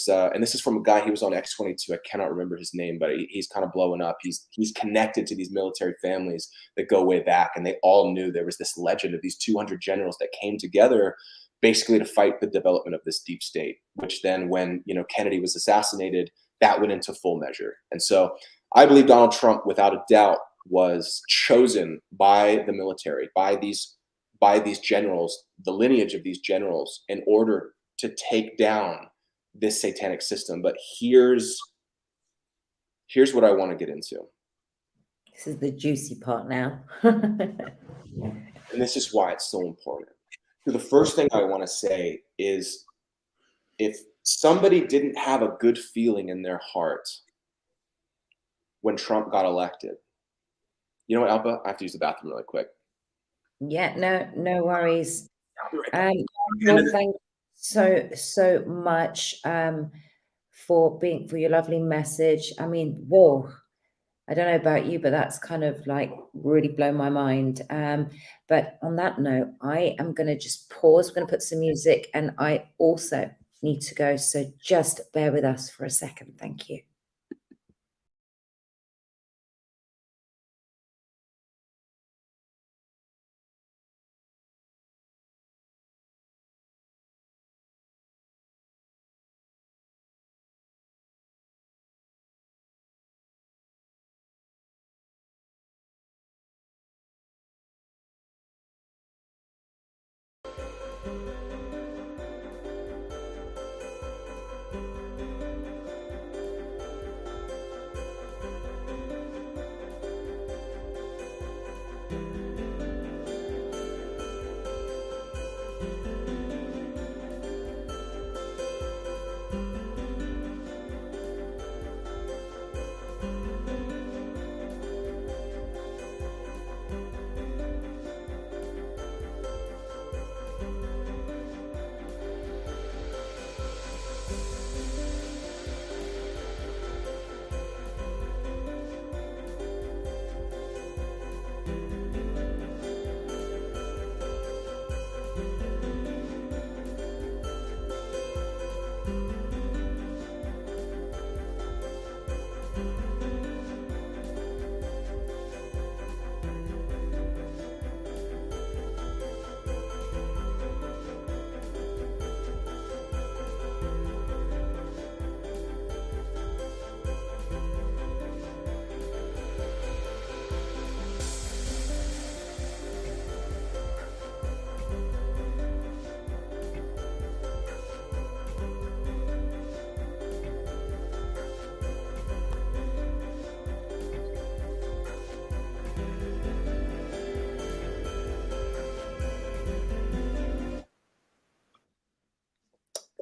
and this is from a guy, he was on X-22. I cannot remember his name, but he's kind of blowing up. He's connected to these military families that go way back, and they all knew there was this legend of these 200 generals that came together basically to fight the development of this deep state, which then when, Kennedy was assassinated, that went into full measure. And so I believe Donald Trump, without a doubt, was chosen by the military, by these generals, the lineage of these generals, in order to take down this satanic system. But here's what I want to get into. This is the juicy part now. And this is why it's so important. So the first thing I want to say is, if somebody didn't have a good feeling in their heart when Trump got elected, You know what, Alpa? I have to use the bathroom really quick. Yeah, no worries. I'll be right back. Well, thank you so much for your lovely message. I mean, whoa, I don't know about you, but that's kind of like really blown my mind. But on that note, I am going to just pause. We're going to put some music, and I also need to go. So just bear with us for a second. Thank you.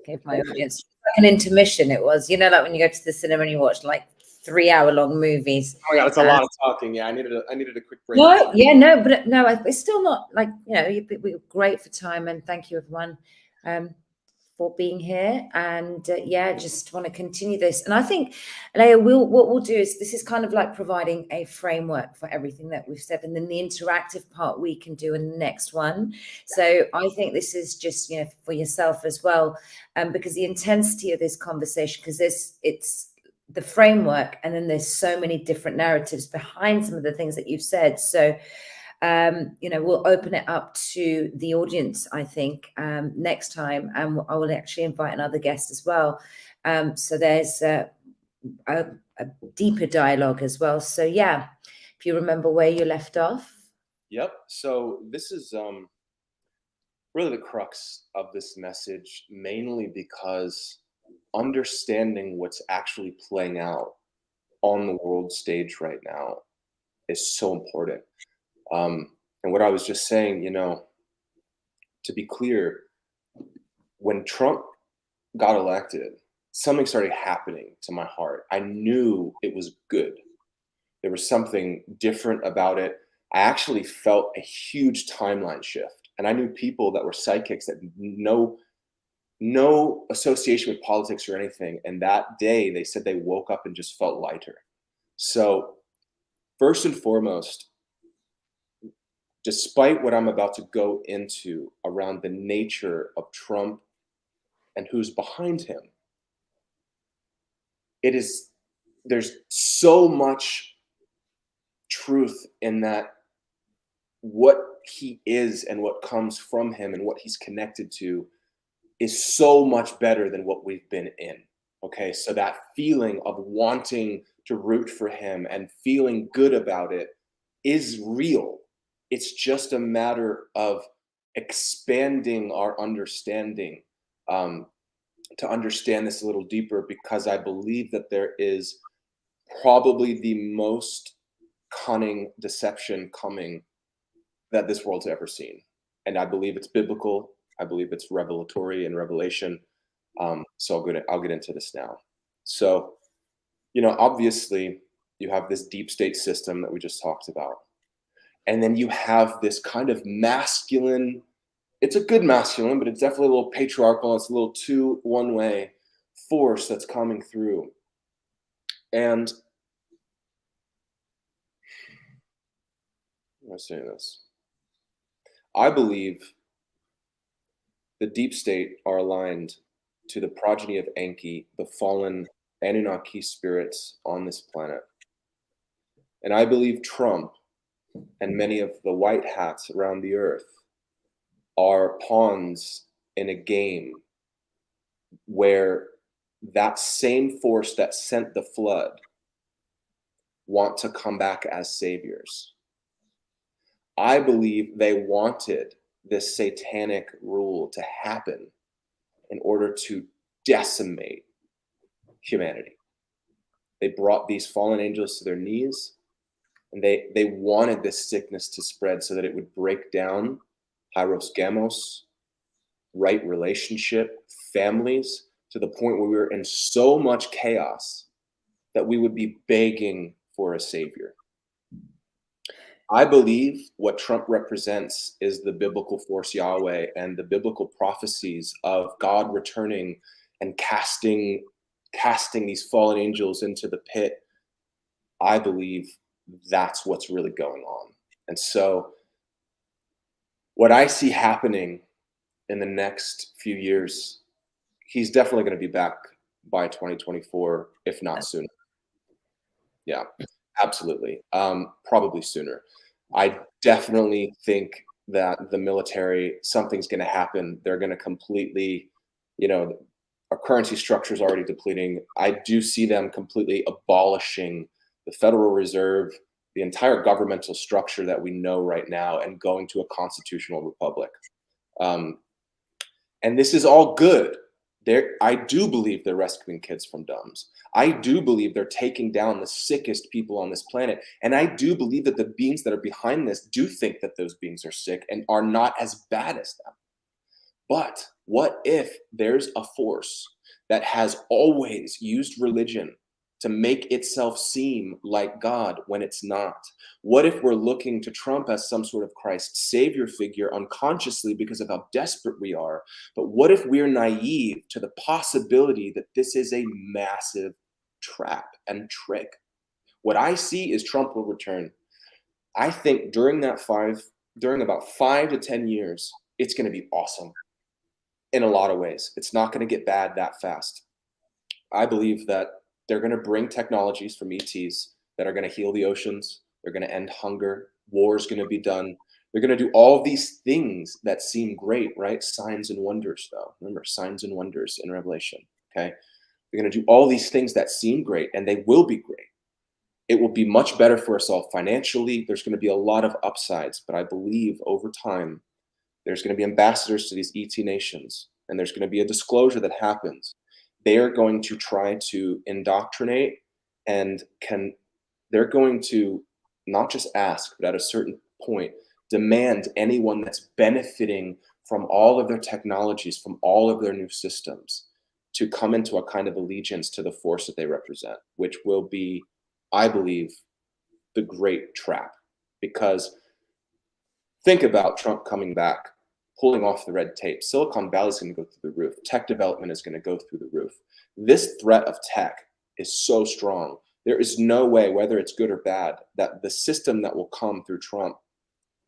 Gave my audience like an intermission. It was, like when you go to the cinema and you watch like 3-hour-long movies. Oh my God, it's a lot of talking. Yeah, I needed a quick break. No, yeah, no, but no, it's still not like, we were great for time, and thank you everyone for being here. And yeah, just want to continue this. And I think, Aeleo, what we'll do is, this is kind of like providing a framework for everything that we've said, and then the interactive part we can do in the next one. So I think this is just, for yourself as well, because the intensity of this conversation, because it's the framework, and then there's so many different narratives behind some of the things that you've said. So we'll open it up to the audience, I think, next time, and I will actually invite another guest as well. So there's a deeper dialogue as well. So yeah, if you remember where you left off. Yep. So this is really the crux of this message, mainly because understanding what's actually playing out on the world stage right now is so important. And what I was just saying, to be clear, when Trump got elected, something started happening to my heart. I knew it was good. There was something different about it. I actually felt a huge timeline shift. And I knew people that were psychics that no association with politics or anything. And that day they said they woke up and just felt lighter. So first and foremost, despite what I'm about to go into around the nature of Trump and who's behind him, there's so much truth in that. What he is and what comes from him and what he's connected to is so much better than what we've been in. Okay, so that feeling of wanting to root for him and feeling good about it is real. It's just a matter of expanding our understanding to understand this a little deeper, because I believe that there is probably the most cunning deception coming that this world's ever seen. And I believe it's biblical. I believe it's revelatory and revelation. So I'll get into this now. So, obviously you have this deep state system that we just talked about. And then you have this kind of masculine, it's a good masculine, but it's definitely a little patriarchal. It's a little too one-way force that's coming through. And I'm saying this. I believe the deep state are aligned to the progeny of Enki, the fallen Anunnaki spirits on this planet. And I believe Trump and many of the white hats around the earth are pawns in a game where that same force that sent the flood want to come back as saviors. I believe they wanted this satanic rule to happen in order to decimate humanity. They brought these fallen angels to their knees, and they wanted this sickness to spread so that it would break down hieros gamos, right relationship, families, to the point where we were in so much chaos that we would be begging for a savior. I believe what Trump represents is the biblical force Yahweh and the biblical prophecies of God returning and casting these fallen angels into the pit. I believe that's what's really going on. And so what I see happening in the next few years, he's definitely going to be back by 2024, if not sooner. Yeah, absolutely. Probably sooner. I definitely think that the military, something's going to happen. They're going to completely, our currency structure is already depleting. I do see them completely abolishing the Federal Reserve, the entire governmental structure that we know right now, and going to a constitutional republic. And this is all good. I do believe they're rescuing kids from dumps. I do believe they're taking down the sickest people on this planet. And I do believe that the beings that are behind this do think that those beings are sick and are not as bad as them. But what if there's a force that has always used religion to make itself seem like God when it's not? What if we're looking to Trump as some sort of Christ savior figure unconsciously because of how desperate we are? But what if we're naive to the possibility that this is a massive trap and trick? What I see is Trump will return. I think during about 5 to 10 years, it's going to be awesome in a lot of ways. It's not going to get bad that fast. I believe that they're going to bring technologies from ETs that are going to heal the oceans. They're going to end hunger. War is going to be done. They're going to do all these things that seem great, right? Signs and wonders, though. Remember, signs and wonders in Revelation, okay? They're going to do all these things that seem great, and they will be great. It will be much better for us all financially. There's going to be a lot of upsides, but I believe over time, there's going to be ambassadors to these ET nations, and there's going to be a disclosure that happens. They are going to try to indoctrinate, and they're going to not just ask, but at a certain point, demand anyone that's benefiting from all of their technologies, from all of their new systems, to come into a kind of allegiance to the force that they represent, which will be, I believe, the great trap. Because think about Trump coming back, pulling off the red tape. Silicon Valley is going to go through the roof. Tech development is going to go through the roof. This threat of tech is so strong. There is no way, whether it's good or bad, that the system that will come through Trump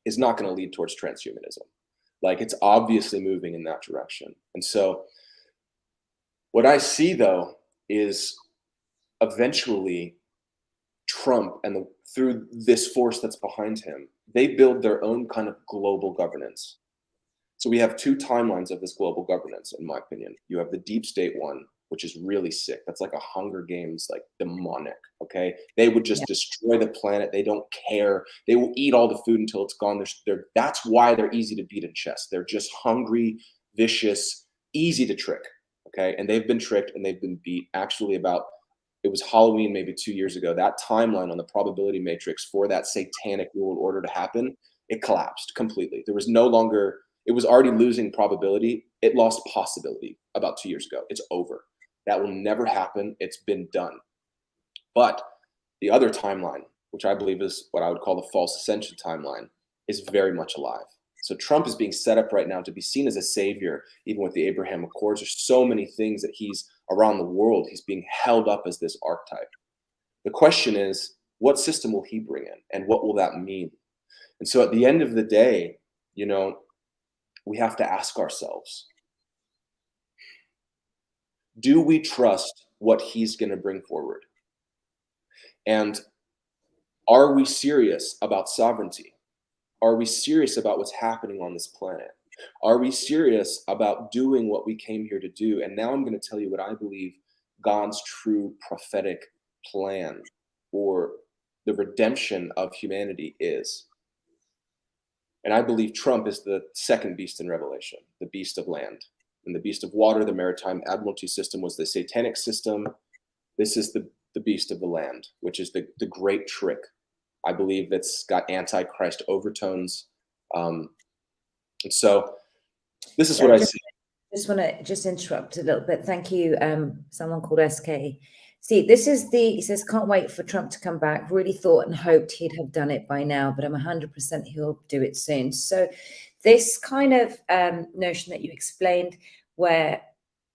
is not going to lead towards transhumanism. Like, it's obviously moving in that direction. And so what I see, though, is eventually Trump and through this force that's behind him, they build their own kind of global governance. So we have two timelines of this global governance, in my opinion. You have the deep state one, which is really sick. That's like a Hunger Games, like demonic, okay? They would just destroy the planet. They don't care. They will eat all the food until it's gone. That's why they're easy to beat in chess. They're just hungry, vicious, easy to trick, okay? And they've been tricked and they've been beat. Actually, it was Halloween maybe 2 years ago, that timeline on the probability matrix for that satanic world order to happen, it collapsed completely. There was no longer, it was already losing probability. It lost possibility about 2 years ago. It's over. That will never happen. It's been done. But the other timeline, which I believe is what I would call the false ascension timeline, is very much alive. So Trump is being set up right now to be seen as a savior, even with the Abraham Accords. There's so many things that he's around the world. He's being held up as this archetype. The question is, what system will he bring in, and what will that mean? And so at the end of the day, you know, we have to ask ourselves, do we trust what he's going to bring forward? And are we serious about sovereignty? Are we serious about what's happening on this planet? Are we serious about doing what we came here to do? And now I'm going to tell you what I believe God's true prophetic plan for the redemption of humanity is. And I believe Trump is the second beast in Revelation, the beast of land. And the beast of water, the maritime admiralty system, was the satanic system. This is the beast of the land, which is the great trick. I believe that's got antichrist overtones. And so this is what I see. Just want to interrupt a little bit. Thank you. Someone called SK. See, this is he says, can't wait for Trump to come back. Really thought and hoped he'd have done it by now, but I'm 100% he'll do it soon. So this kind of notion that you explained, where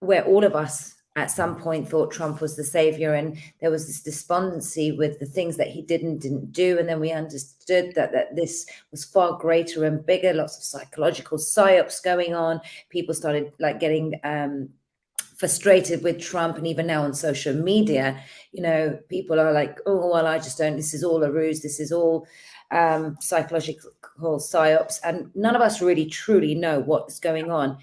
all of us at some point thought Trump was the savior, and there was this despondency with the things that he didn't do, and then we understood that this was far greater and bigger, lots of psychological psyops going on. People started like getting frustrated with Trump, and even now on social media, you know, people are like, oh, well, I just don't, this is all a ruse, this is all psychological psyops, and none of us really truly know what's going on.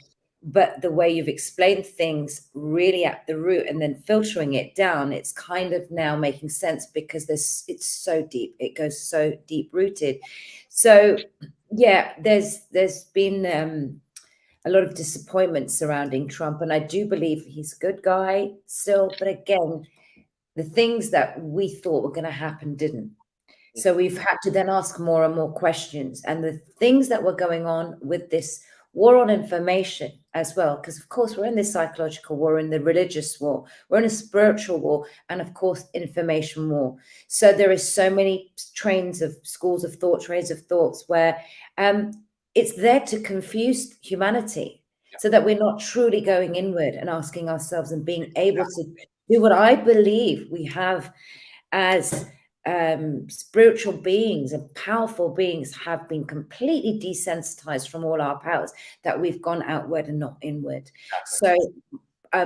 But the way you've explained things really at the root and then filtering it down, it's kind of now making sense, because it's so deep, it goes so deep rooted. So yeah, there's been a lot of disappointment surrounding Trump, and I do believe he's a good guy still, but again, the things that we thought were going to happen didn't. So we've had to then ask more and more questions, and the things that were going on with this war on information as well, because of course we're in this psychological war, in the religious war, we're in a spiritual war, and of course information war. So there is so many trains of schools of thought, trains of thoughts, where it's there to confuse humanity, so that we're not truly going inward and asking ourselves and being able to do what I believe we have as spiritual beings and powerful beings have been completely desensitized from all our powers, that we've gone outward and not inward. So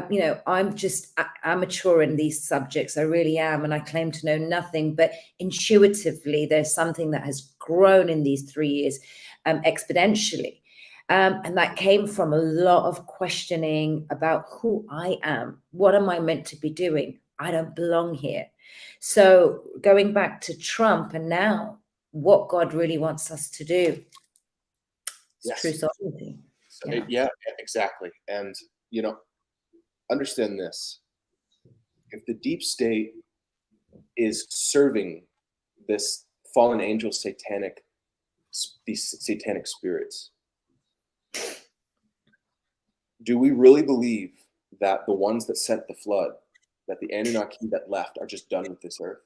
you know, I'm just amateur in these subjects, I really am, and I claim to know nothing, but intuitively there's something that has grown in these 3 years exponentially, and that came from a lot of questioning about who I am, what am I meant to be doing, I don't belong here. So going back to Trump and now what God really wants us to do. It's true sovereignty. So yeah, exactly. And, you know, understand this. If the deep state is serving this fallen angel these satanic spirits, do we really believe that the ones that sent the flood, that the Anunnaki that left, are just done with this earth?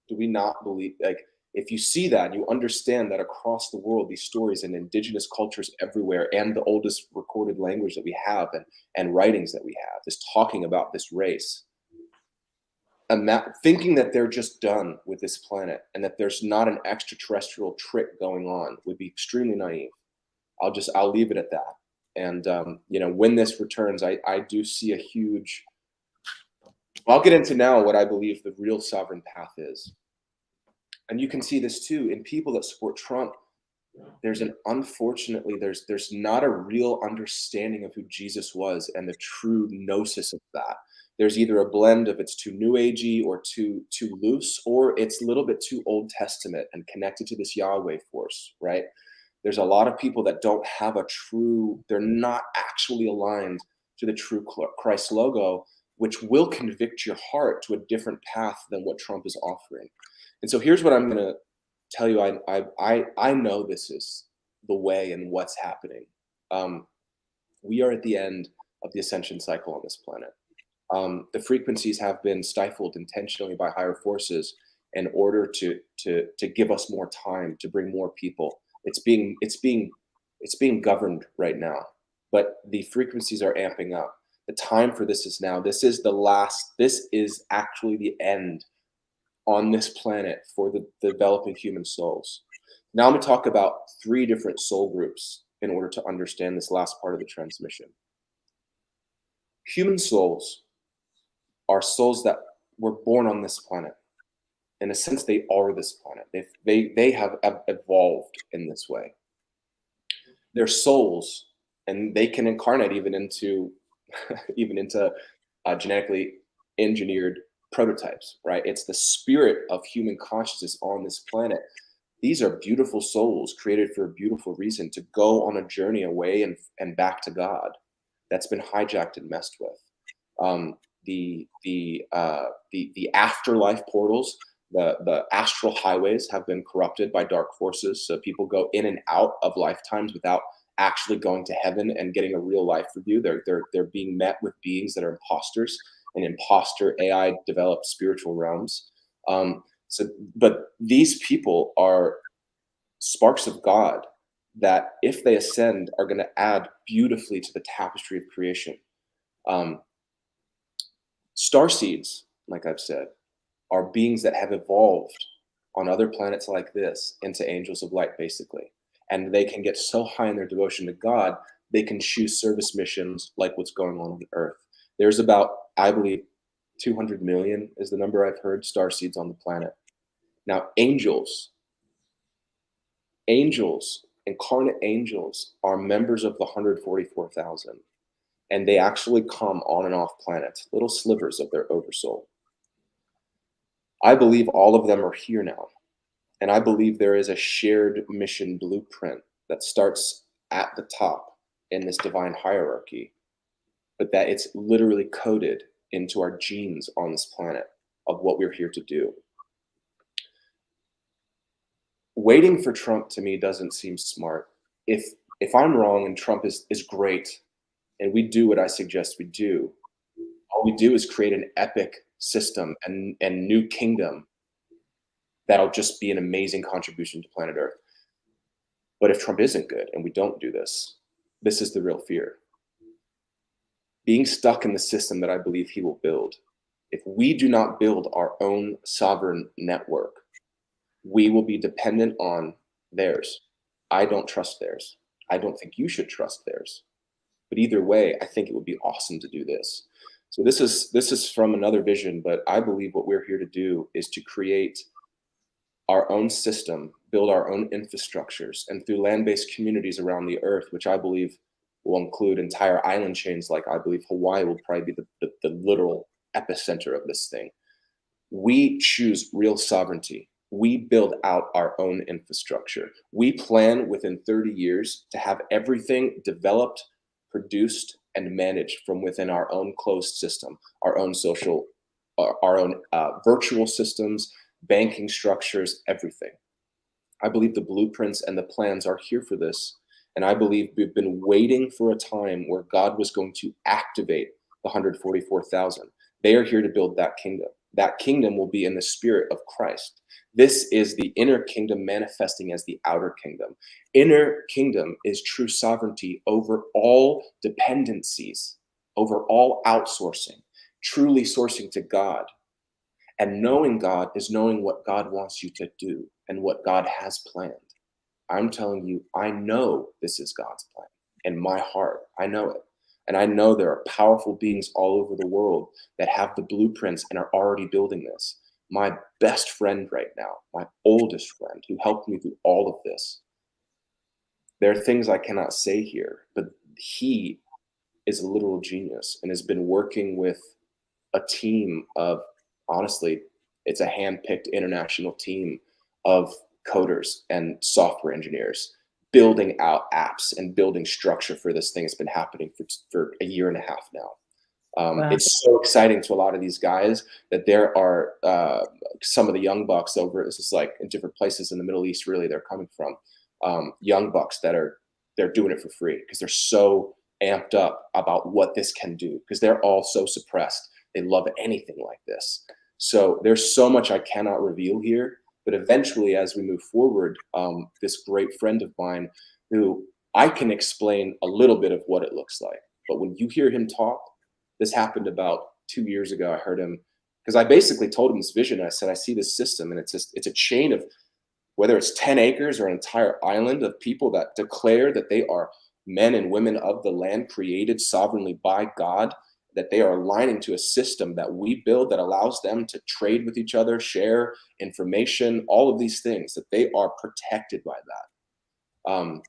Do we not believe, like, if you see that, you understand that across the world, these stories and indigenous cultures everywhere, and the oldest recorded language that we have and writings that we have is talking about this race, and that thinking that they're just done with this planet and that there's not an extraterrestrial trick going on would be extremely naive. I'll leave it at that. And you know, when this returns, I do see a huge, I'll get into now what I believe the real sovereign path is. And you can see this too in people that support Trump. Unfortunately, there's not a real understanding of who Jesus was and the true gnosis of that. There's either a blend of it's too new agey or too loose, or it's a little bit too Old Testament and connected to this Yahweh force, right? There's a lot of people that don't have they're not actually aligned to the true Christ logo, which will convict your heart to a different path than what Trump is offering. And so here's what I'm going to tell you. I know this is the way and what's happening. We are at the end of the ascension cycle on this planet. The frequencies have been stifled intentionally by higher forces, in order to give us more time, to bring more people. It's being governed right now, but the frequencies are amping up. The time for this is now. This is actually the end on this planet for the developing human souls. Now I'm going to talk about 3 different soul groups in order to understand this last part of the transmission. Human souls are souls that were born on this planet. In a sense, they are this planet. They have evolved in this way. They're souls, and they can incarnate even into genetically engineered prototypes, right? It's the spirit of human consciousness on this planet. These are beautiful souls created for a beautiful reason, to go on a journey away and back to God that's been hijacked and messed with. The afterlife portals, the astral highways have been corrupted by dark forces. So people go in and out of lifetimes without actually going to heaven and getting a real life review. They're being met with beings that are imposters and imposter AI developed spiritual realms. But these people are sparks of God that, if they ascend, are going to add beautifully to the tapestry of creation. Star seeds, like I've said, are beings that have evolved on other planets like this into angels of light, basically. And they can get so high in their devotion to God, they can choose service missions like what's going on Earth. There's about, I believe, 200 million is the number I've heard, star seeds on the planet. Now, angels, incarnate angels, are members of the 144,000. And they actually come on and off planets, little slivers of their oversoul. I believe all of them are here now. And I believe there is a shared mission blueprint that starts at the top in this divine hierarchy, but that it's literally coded into our genes on this planet of what we're here to do. Waiting for Trump, to me, doesn't seem smart. If I'm wrong and Trump is great, and we do what I suggest we do, all we do is create an epic system and new kingdom that'll just be an amazing contribution to planet Earth. But if Trump isn't good and we don't do this, this is the real fear. Being stuck in the system that I believe he will build. If we do not build our own sovereign network, we will be dependent on theirs. I don't trust theirs. I don't think you should trust theirs. But either way, I think it would be awesome to do this. So this is from another vision, but I believe what we're here to do is to create our own system, build our own infrastructures, and through land-based communities around the Earth, which I believe will include entire island chains, like I believe Hawaii will probably be the literal epicenter of this thing. We choose real sovereignty. We build out our own infrastructure. We plan within 30 years to have everything developed, produced, and managed from within our own closed system, our own social, our own virtual systems, banking structures, everything. I believe the blueprints and the plans are here for this. And I believe we've been waiting for a time where God was going to activate the 144,000. They are here to build that kingdom. That kingdom will be in the spirit of Christ. This is the inner kingdom manifesting as the outer kingdom. Inner kingdom is true sovereignty over all dependencies, over all outsourcing, truly sourcing to God. And knowing God is knowing what God wants you to do and what God has planned. I'm telling you, I know this is God's plan. In my heart, I know it. And I know there are powerful beings all over the world that have the blueprints and are already building this. My best friend right now, my oldest friend who helped me through all of this. There are things I cannot say here, but he is a literal genius and has been working with a team of, honestly, it's a hand-picked international team of coders and software engineers building out apps and building structure for this thing. It's been happening for a year and a half now. Wow. It's so exciting to a lot of these guys that there are some of the young bucks over, this is like in different places in the Middle East, really, they're coming from, young bucks that they're doing it for free because they're so amped up about what this can do, because they're all so suppressed. They love anything like this. So there's so much I cannot reveal here, but eventually as we move forward, this great friend of mine who I can explain a little bit of what it looks like, but when you hear him talk, this happened about 2 years ago. I heard him, because I basically told him this vision. I said, I see this system, and it's a chain of, whether it's 10 acres or an entire island of people that declare that they are men and women of the land created sovereignly by God, that they are aligning to a system that we build that allows them to trade with each other, share information, all of these things, that they are protected by that.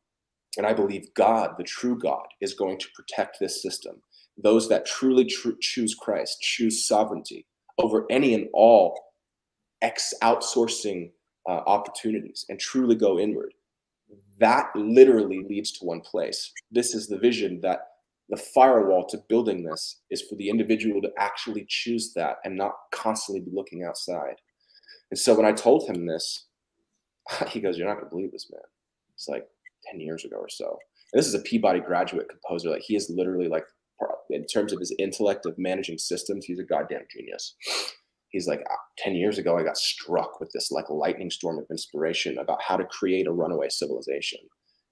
And I believe God, the true God, is going to protect this system. Those that truly choose Christ, choose sovereignty over any and all outsourcing opportunities and truly go inward. That literally leads to one place. This is the vision, that the firewall to building this is for the individual to actually choose that and not constantly be looking outside. And so when I told him this, he goes, "You're not gonna believe this, man." It's like 10 years ago or so. And this is a Peabody graduate composer. Like, he is literally, like, in terms of his intellect of managing systems, he's a goddamn genius. He's like, 10 years ago, I got struck with this like lightning storm of inspiration about how to create a runaway civilization.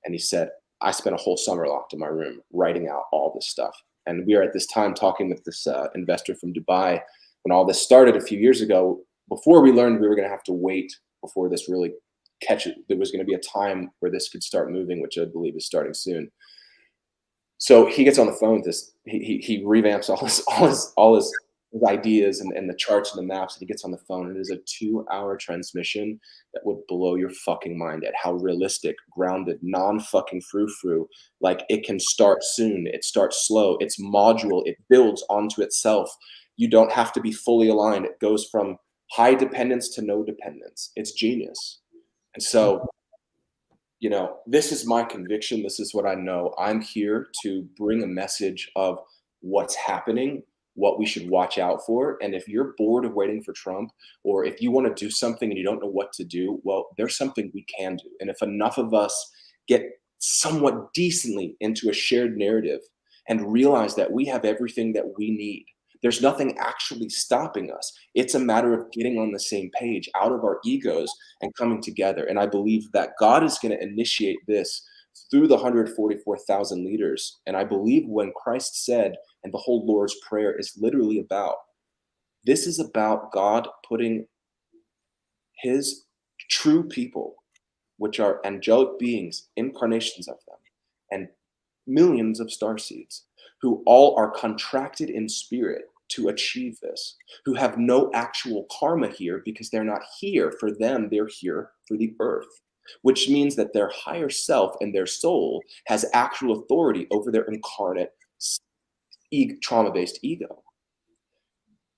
And he said, I spent a whole summer locked in my room writing out all this stuff. And we are at this time talking with this investor from Dubai when all this started a few years ago, before we learned we were going to have to wait before this really there was going to be a time where this could start moving, which I believe is starting soon. So he gets on the phone with this, he revamps all his ideas and the charts and the maps, and he gets on the phone, and it is a 2-hour transmission that would blow your fucking mind at how realistic, grounded, non-fucking frou-frou, like, it can start soon, it starts slow, it's modular, it builds onto itself. You don't have to be fully aligned. It goes from high dependence to no dependence. It's genius. And so, you know, this is my conviction. This is what I know. I'm here to bring a message of what's happening, what we should watch out for. And if you're bored of waiting for Trump, or if you want to do something and you don't know what to do, well, there's something we can do. And if enough of us get somewhat decently into a shared narrative and realize that we have everything that we need, there's nothing actually stopping us. It's a matter of getting on the same page, out of our egos, and coming together. And I believe that God is going to initiate this through the 144,000 leaders. And I believe when Christ said, and the whole Lord's Prayer is literally about, this is about God putting his true people, which are angelic beings, incarnations of them, and millions of starseeds, who all are contracted in spirit to achieve this, who have no actual karma here because they're not here for them, they're here for the earth, which means that their higher self and their soul has actual authority over their incarnate trauma-based ego.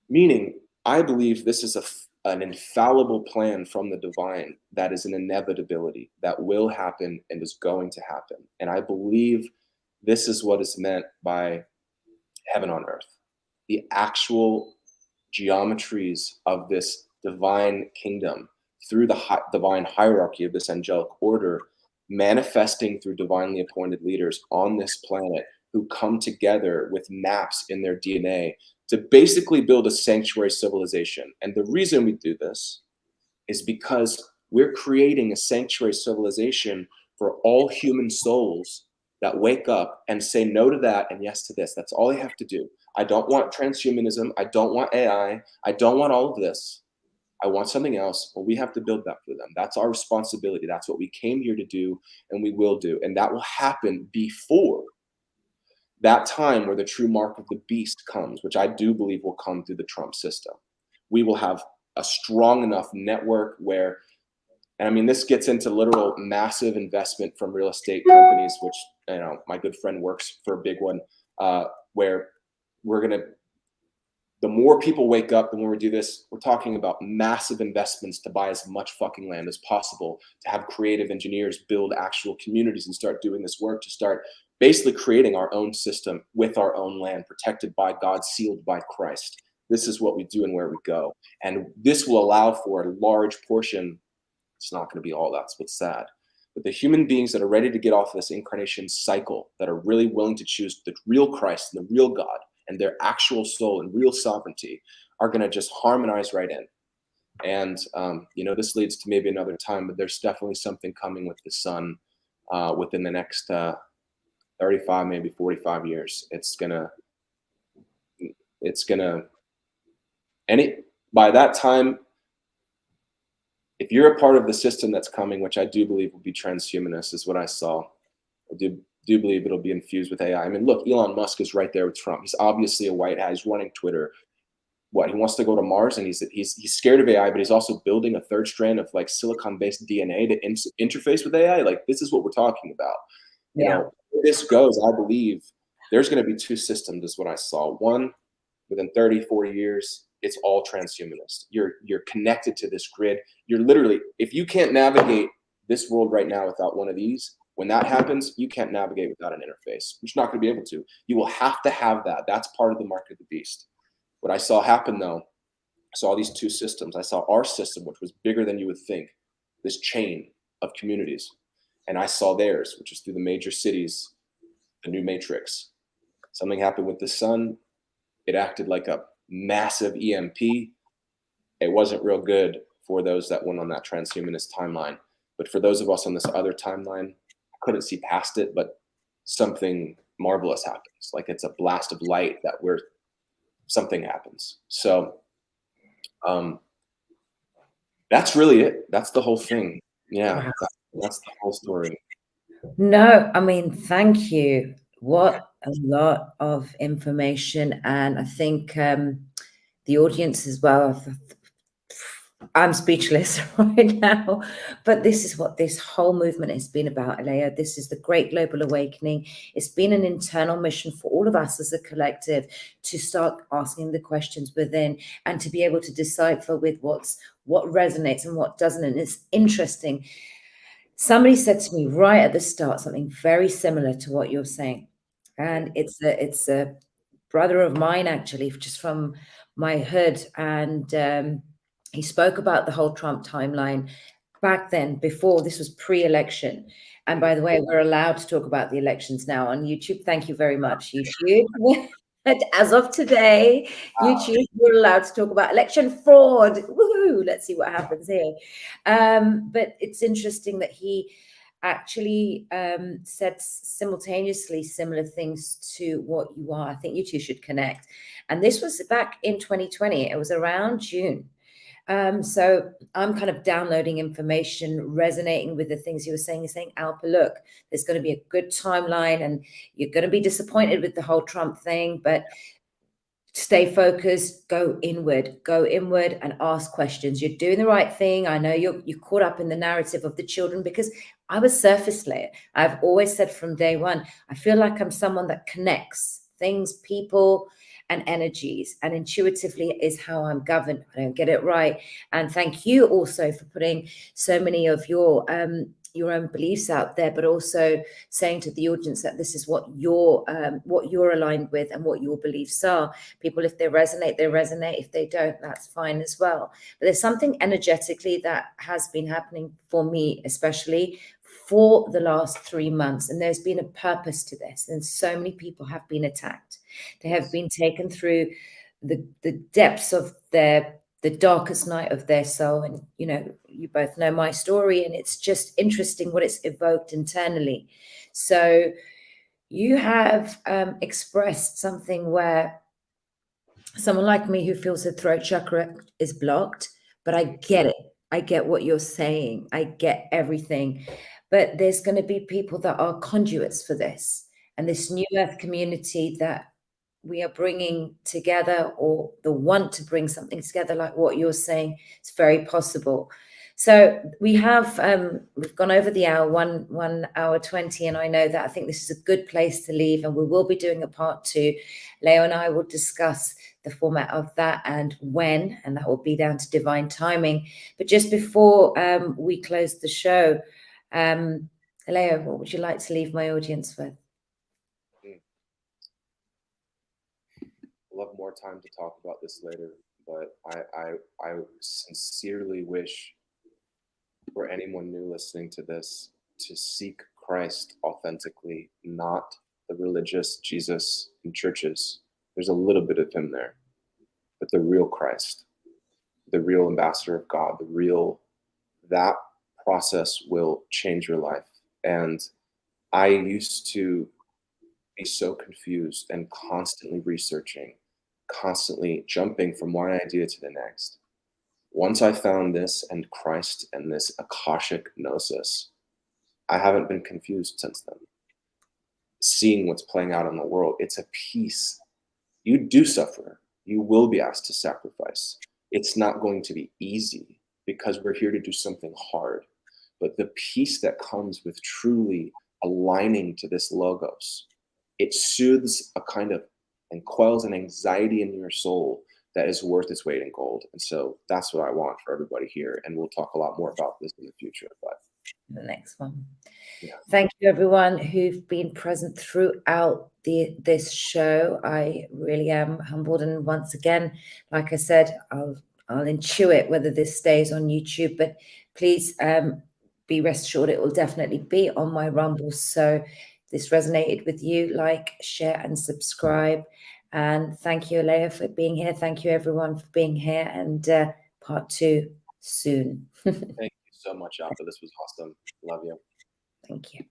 Meaning, I believe this is an infallible plan from the divine that is an inevitability, that will happen and is going to happen. And I believe this is what is meant by heaven on earth. The actual geometries of this divine kingdom through the divine hierarchy of this angelic order, manifesting through divinely appointed leaders on this planet who come together with maps in their DNA to basically build a sanctuary civilization. And the reason we do this is because we're creating a sanctuary civilization for all human souls that wake up and say no to that and yes to this. That's all they have to do. I don't want transhumanism. I don't want AI. I don't want all of this. I want something else. Well, we have to build that for them. That's our responsibility. That's what we came here to do, and we will do. And that will happen before that time where the true mark of the beast comes, which I do believe will come through the Trump system. We will have a strong enough network where, and I mean, this gets into literal massive investment from real estate companies, which, you know, my good friend works for a big one, where we're going to, the more people wake up, the more we do this, we're talking about massive investments to buy as much fucking land as possible, to have creative engineers build actual communities and start doing this work, to start basically creating our own system with our own land, protected by God, sealed by Christ. This is what we do and where we go. And this will allow for a large portion. It's not going to be all, that's what's sad. But the human beings that are ready to get off this incarnation cycle, that are really willing to choose the real Christ and the real God and their actual soul and real sovereignty, are going to just harmonize right in. And, you know, this leads to maybe another time, but there's definitely something coming with the sun within the next 35, maybe 45 years. By that time, if you're a part of the system that's coming, which I do believe will be transhumanist, is what I saw. I do believe it'll be infused with AI. I mean, look, Elon Musk is right there with Trump. He's obviously a white hat. He's running Twitter. What, he wants to go to Mars, and he's scared of AI, but he's also building a third strand of like silicon-based DNA to interface with AI. Like, this is what we're talking about. You know, where this goes, I believe there's going to be two systems, is what I saw. One, within 30, 40 years, it's all transhumanist. You're connected to this grid. You're literally, if you can't navigate this world right now without one of these, when that happens, you can't navigate without an interface. You're not going to be able to. You will have to have that. That's part of the mark of the beast. What I saw happen, though, I saw these two systems. I saw our system, which was bigger than you would think, this chain of communities. And I saw theirs, which is through the major cities, the new matrix. Something happened with the sun. It acted like a massive EMP. It wasn't real good for those that went on that transhumanist timeline. But for those of us on this other timeline, I couldn't see past it, but something marvelous happens. Like it's a blast of light that something happens. So that's really it. That's the whole thing. Yeah, Wow. that's the whole story. No, I mean, thank you. What a lot of information. And I think the audience as well, I'm speechless right now, but this is what this whole movement has been about, Aeleo. This is the Great Global Awakening. It's been an internal mission for all of us as a collective to start asking the questions within and to be able to decipher with what resonates and what doesn't. And it's interesting. Somebody said to me right at the start something very similar to what you're saying, and it's a brother of mine, actually, just from my hood, and he spoke about the whole Trump timeline back then, before this was pre-election. And by the way, we're allowed to talk about the elections now on YouTube. Thank you very much, YouTube. As of today, YouTube, we're allowed to talk about election fraud. Woohoo! Let's see what happens here. But it's interesting that he actually said simultaneously similar things to what you are. I think you two should connect. And this was back in 2020. It was around June. So I'm kind of downloading information, resonating with the things you were saying. You're saying, Alpa, look, there's going to be a good timeline and you're going to be disappointed with the whole Trump thing, but stay focused, go inward and ask questions. You're doing the right thing. I know you're caught up in the narrative of the children, because I was surface layer. I've always said from day one, I feel like I'm someone that connects things, people, and energies, and intuitively is how I'm governed. I don't get it right. And thank you also for putting so many of your own beliefs out there, but also saying to the audience that this is what you're aligned with and what your beliefs are. People, if they resonate, they resonate. If they don't, that's fine as well. But there's something energetically that has been happening for me, especially for the last 3 months. And there's been a purpose to this. And so many people have been attacked. They have been taken through the depths of the darkest night of their soul. And, you know, you both know my story, and it's just interesting what it's evoked internally. So you have expressed something where someone like me who feels the throat chakra is blocked, but I get it. I get what you're saying. I get everything. But there's going to be people that are conduits for this. And this new earth community that we are bringing together, or the want to bring something together like what you're saying, it's very possible. So we have we've gone over the hour, 1 hour 20, and I know that I think this is a good place to leave, and we will be doing a part 2. Leo and I will discuss the format of that and when, and that will be down to divine timing. But just before we close the show, Leo, what would you like to leave my audience with? Love more time to talk about this later, but I sincerely wish for anyone new listening to this to seek Christ authentically, not the religious Jesus in churches. There's a little bit of him there, but the real Christ, the real ambassador of God, that process will change your life. And I used to be so confused and constantly researching, constantly jumping from one idea to the next. Once I found this and Christ and this Akashic gnosis, I haven't been confused since then. Seeing what's playing out in the world, it's a peace. You do suffer. You will be asked to sacrifice. It's not going to be easy because we're here to do something hard. But the peace that comes with truly aligning to this logos, it soothes a kind of and quells an anxiety in your soul that is worth its weight in gold. And so that's what I want for everybody here. And we'll talk a lot more about this in the future. But the next one. Yeah. Thank you, everyone who've been present throughout this show. I really am humbled. And once again, like I said, I'll intuit whether this stays on YouTube, but please be rest assured it will definitely be on my Rumble. So if this resonated with you, like, share, and subscribe. And thank you, Aeleo, for being here. Thank you, everyone, for being here. And part 2 soon. Thank you so much, Alpa. This was awesome. Love you. Thank you.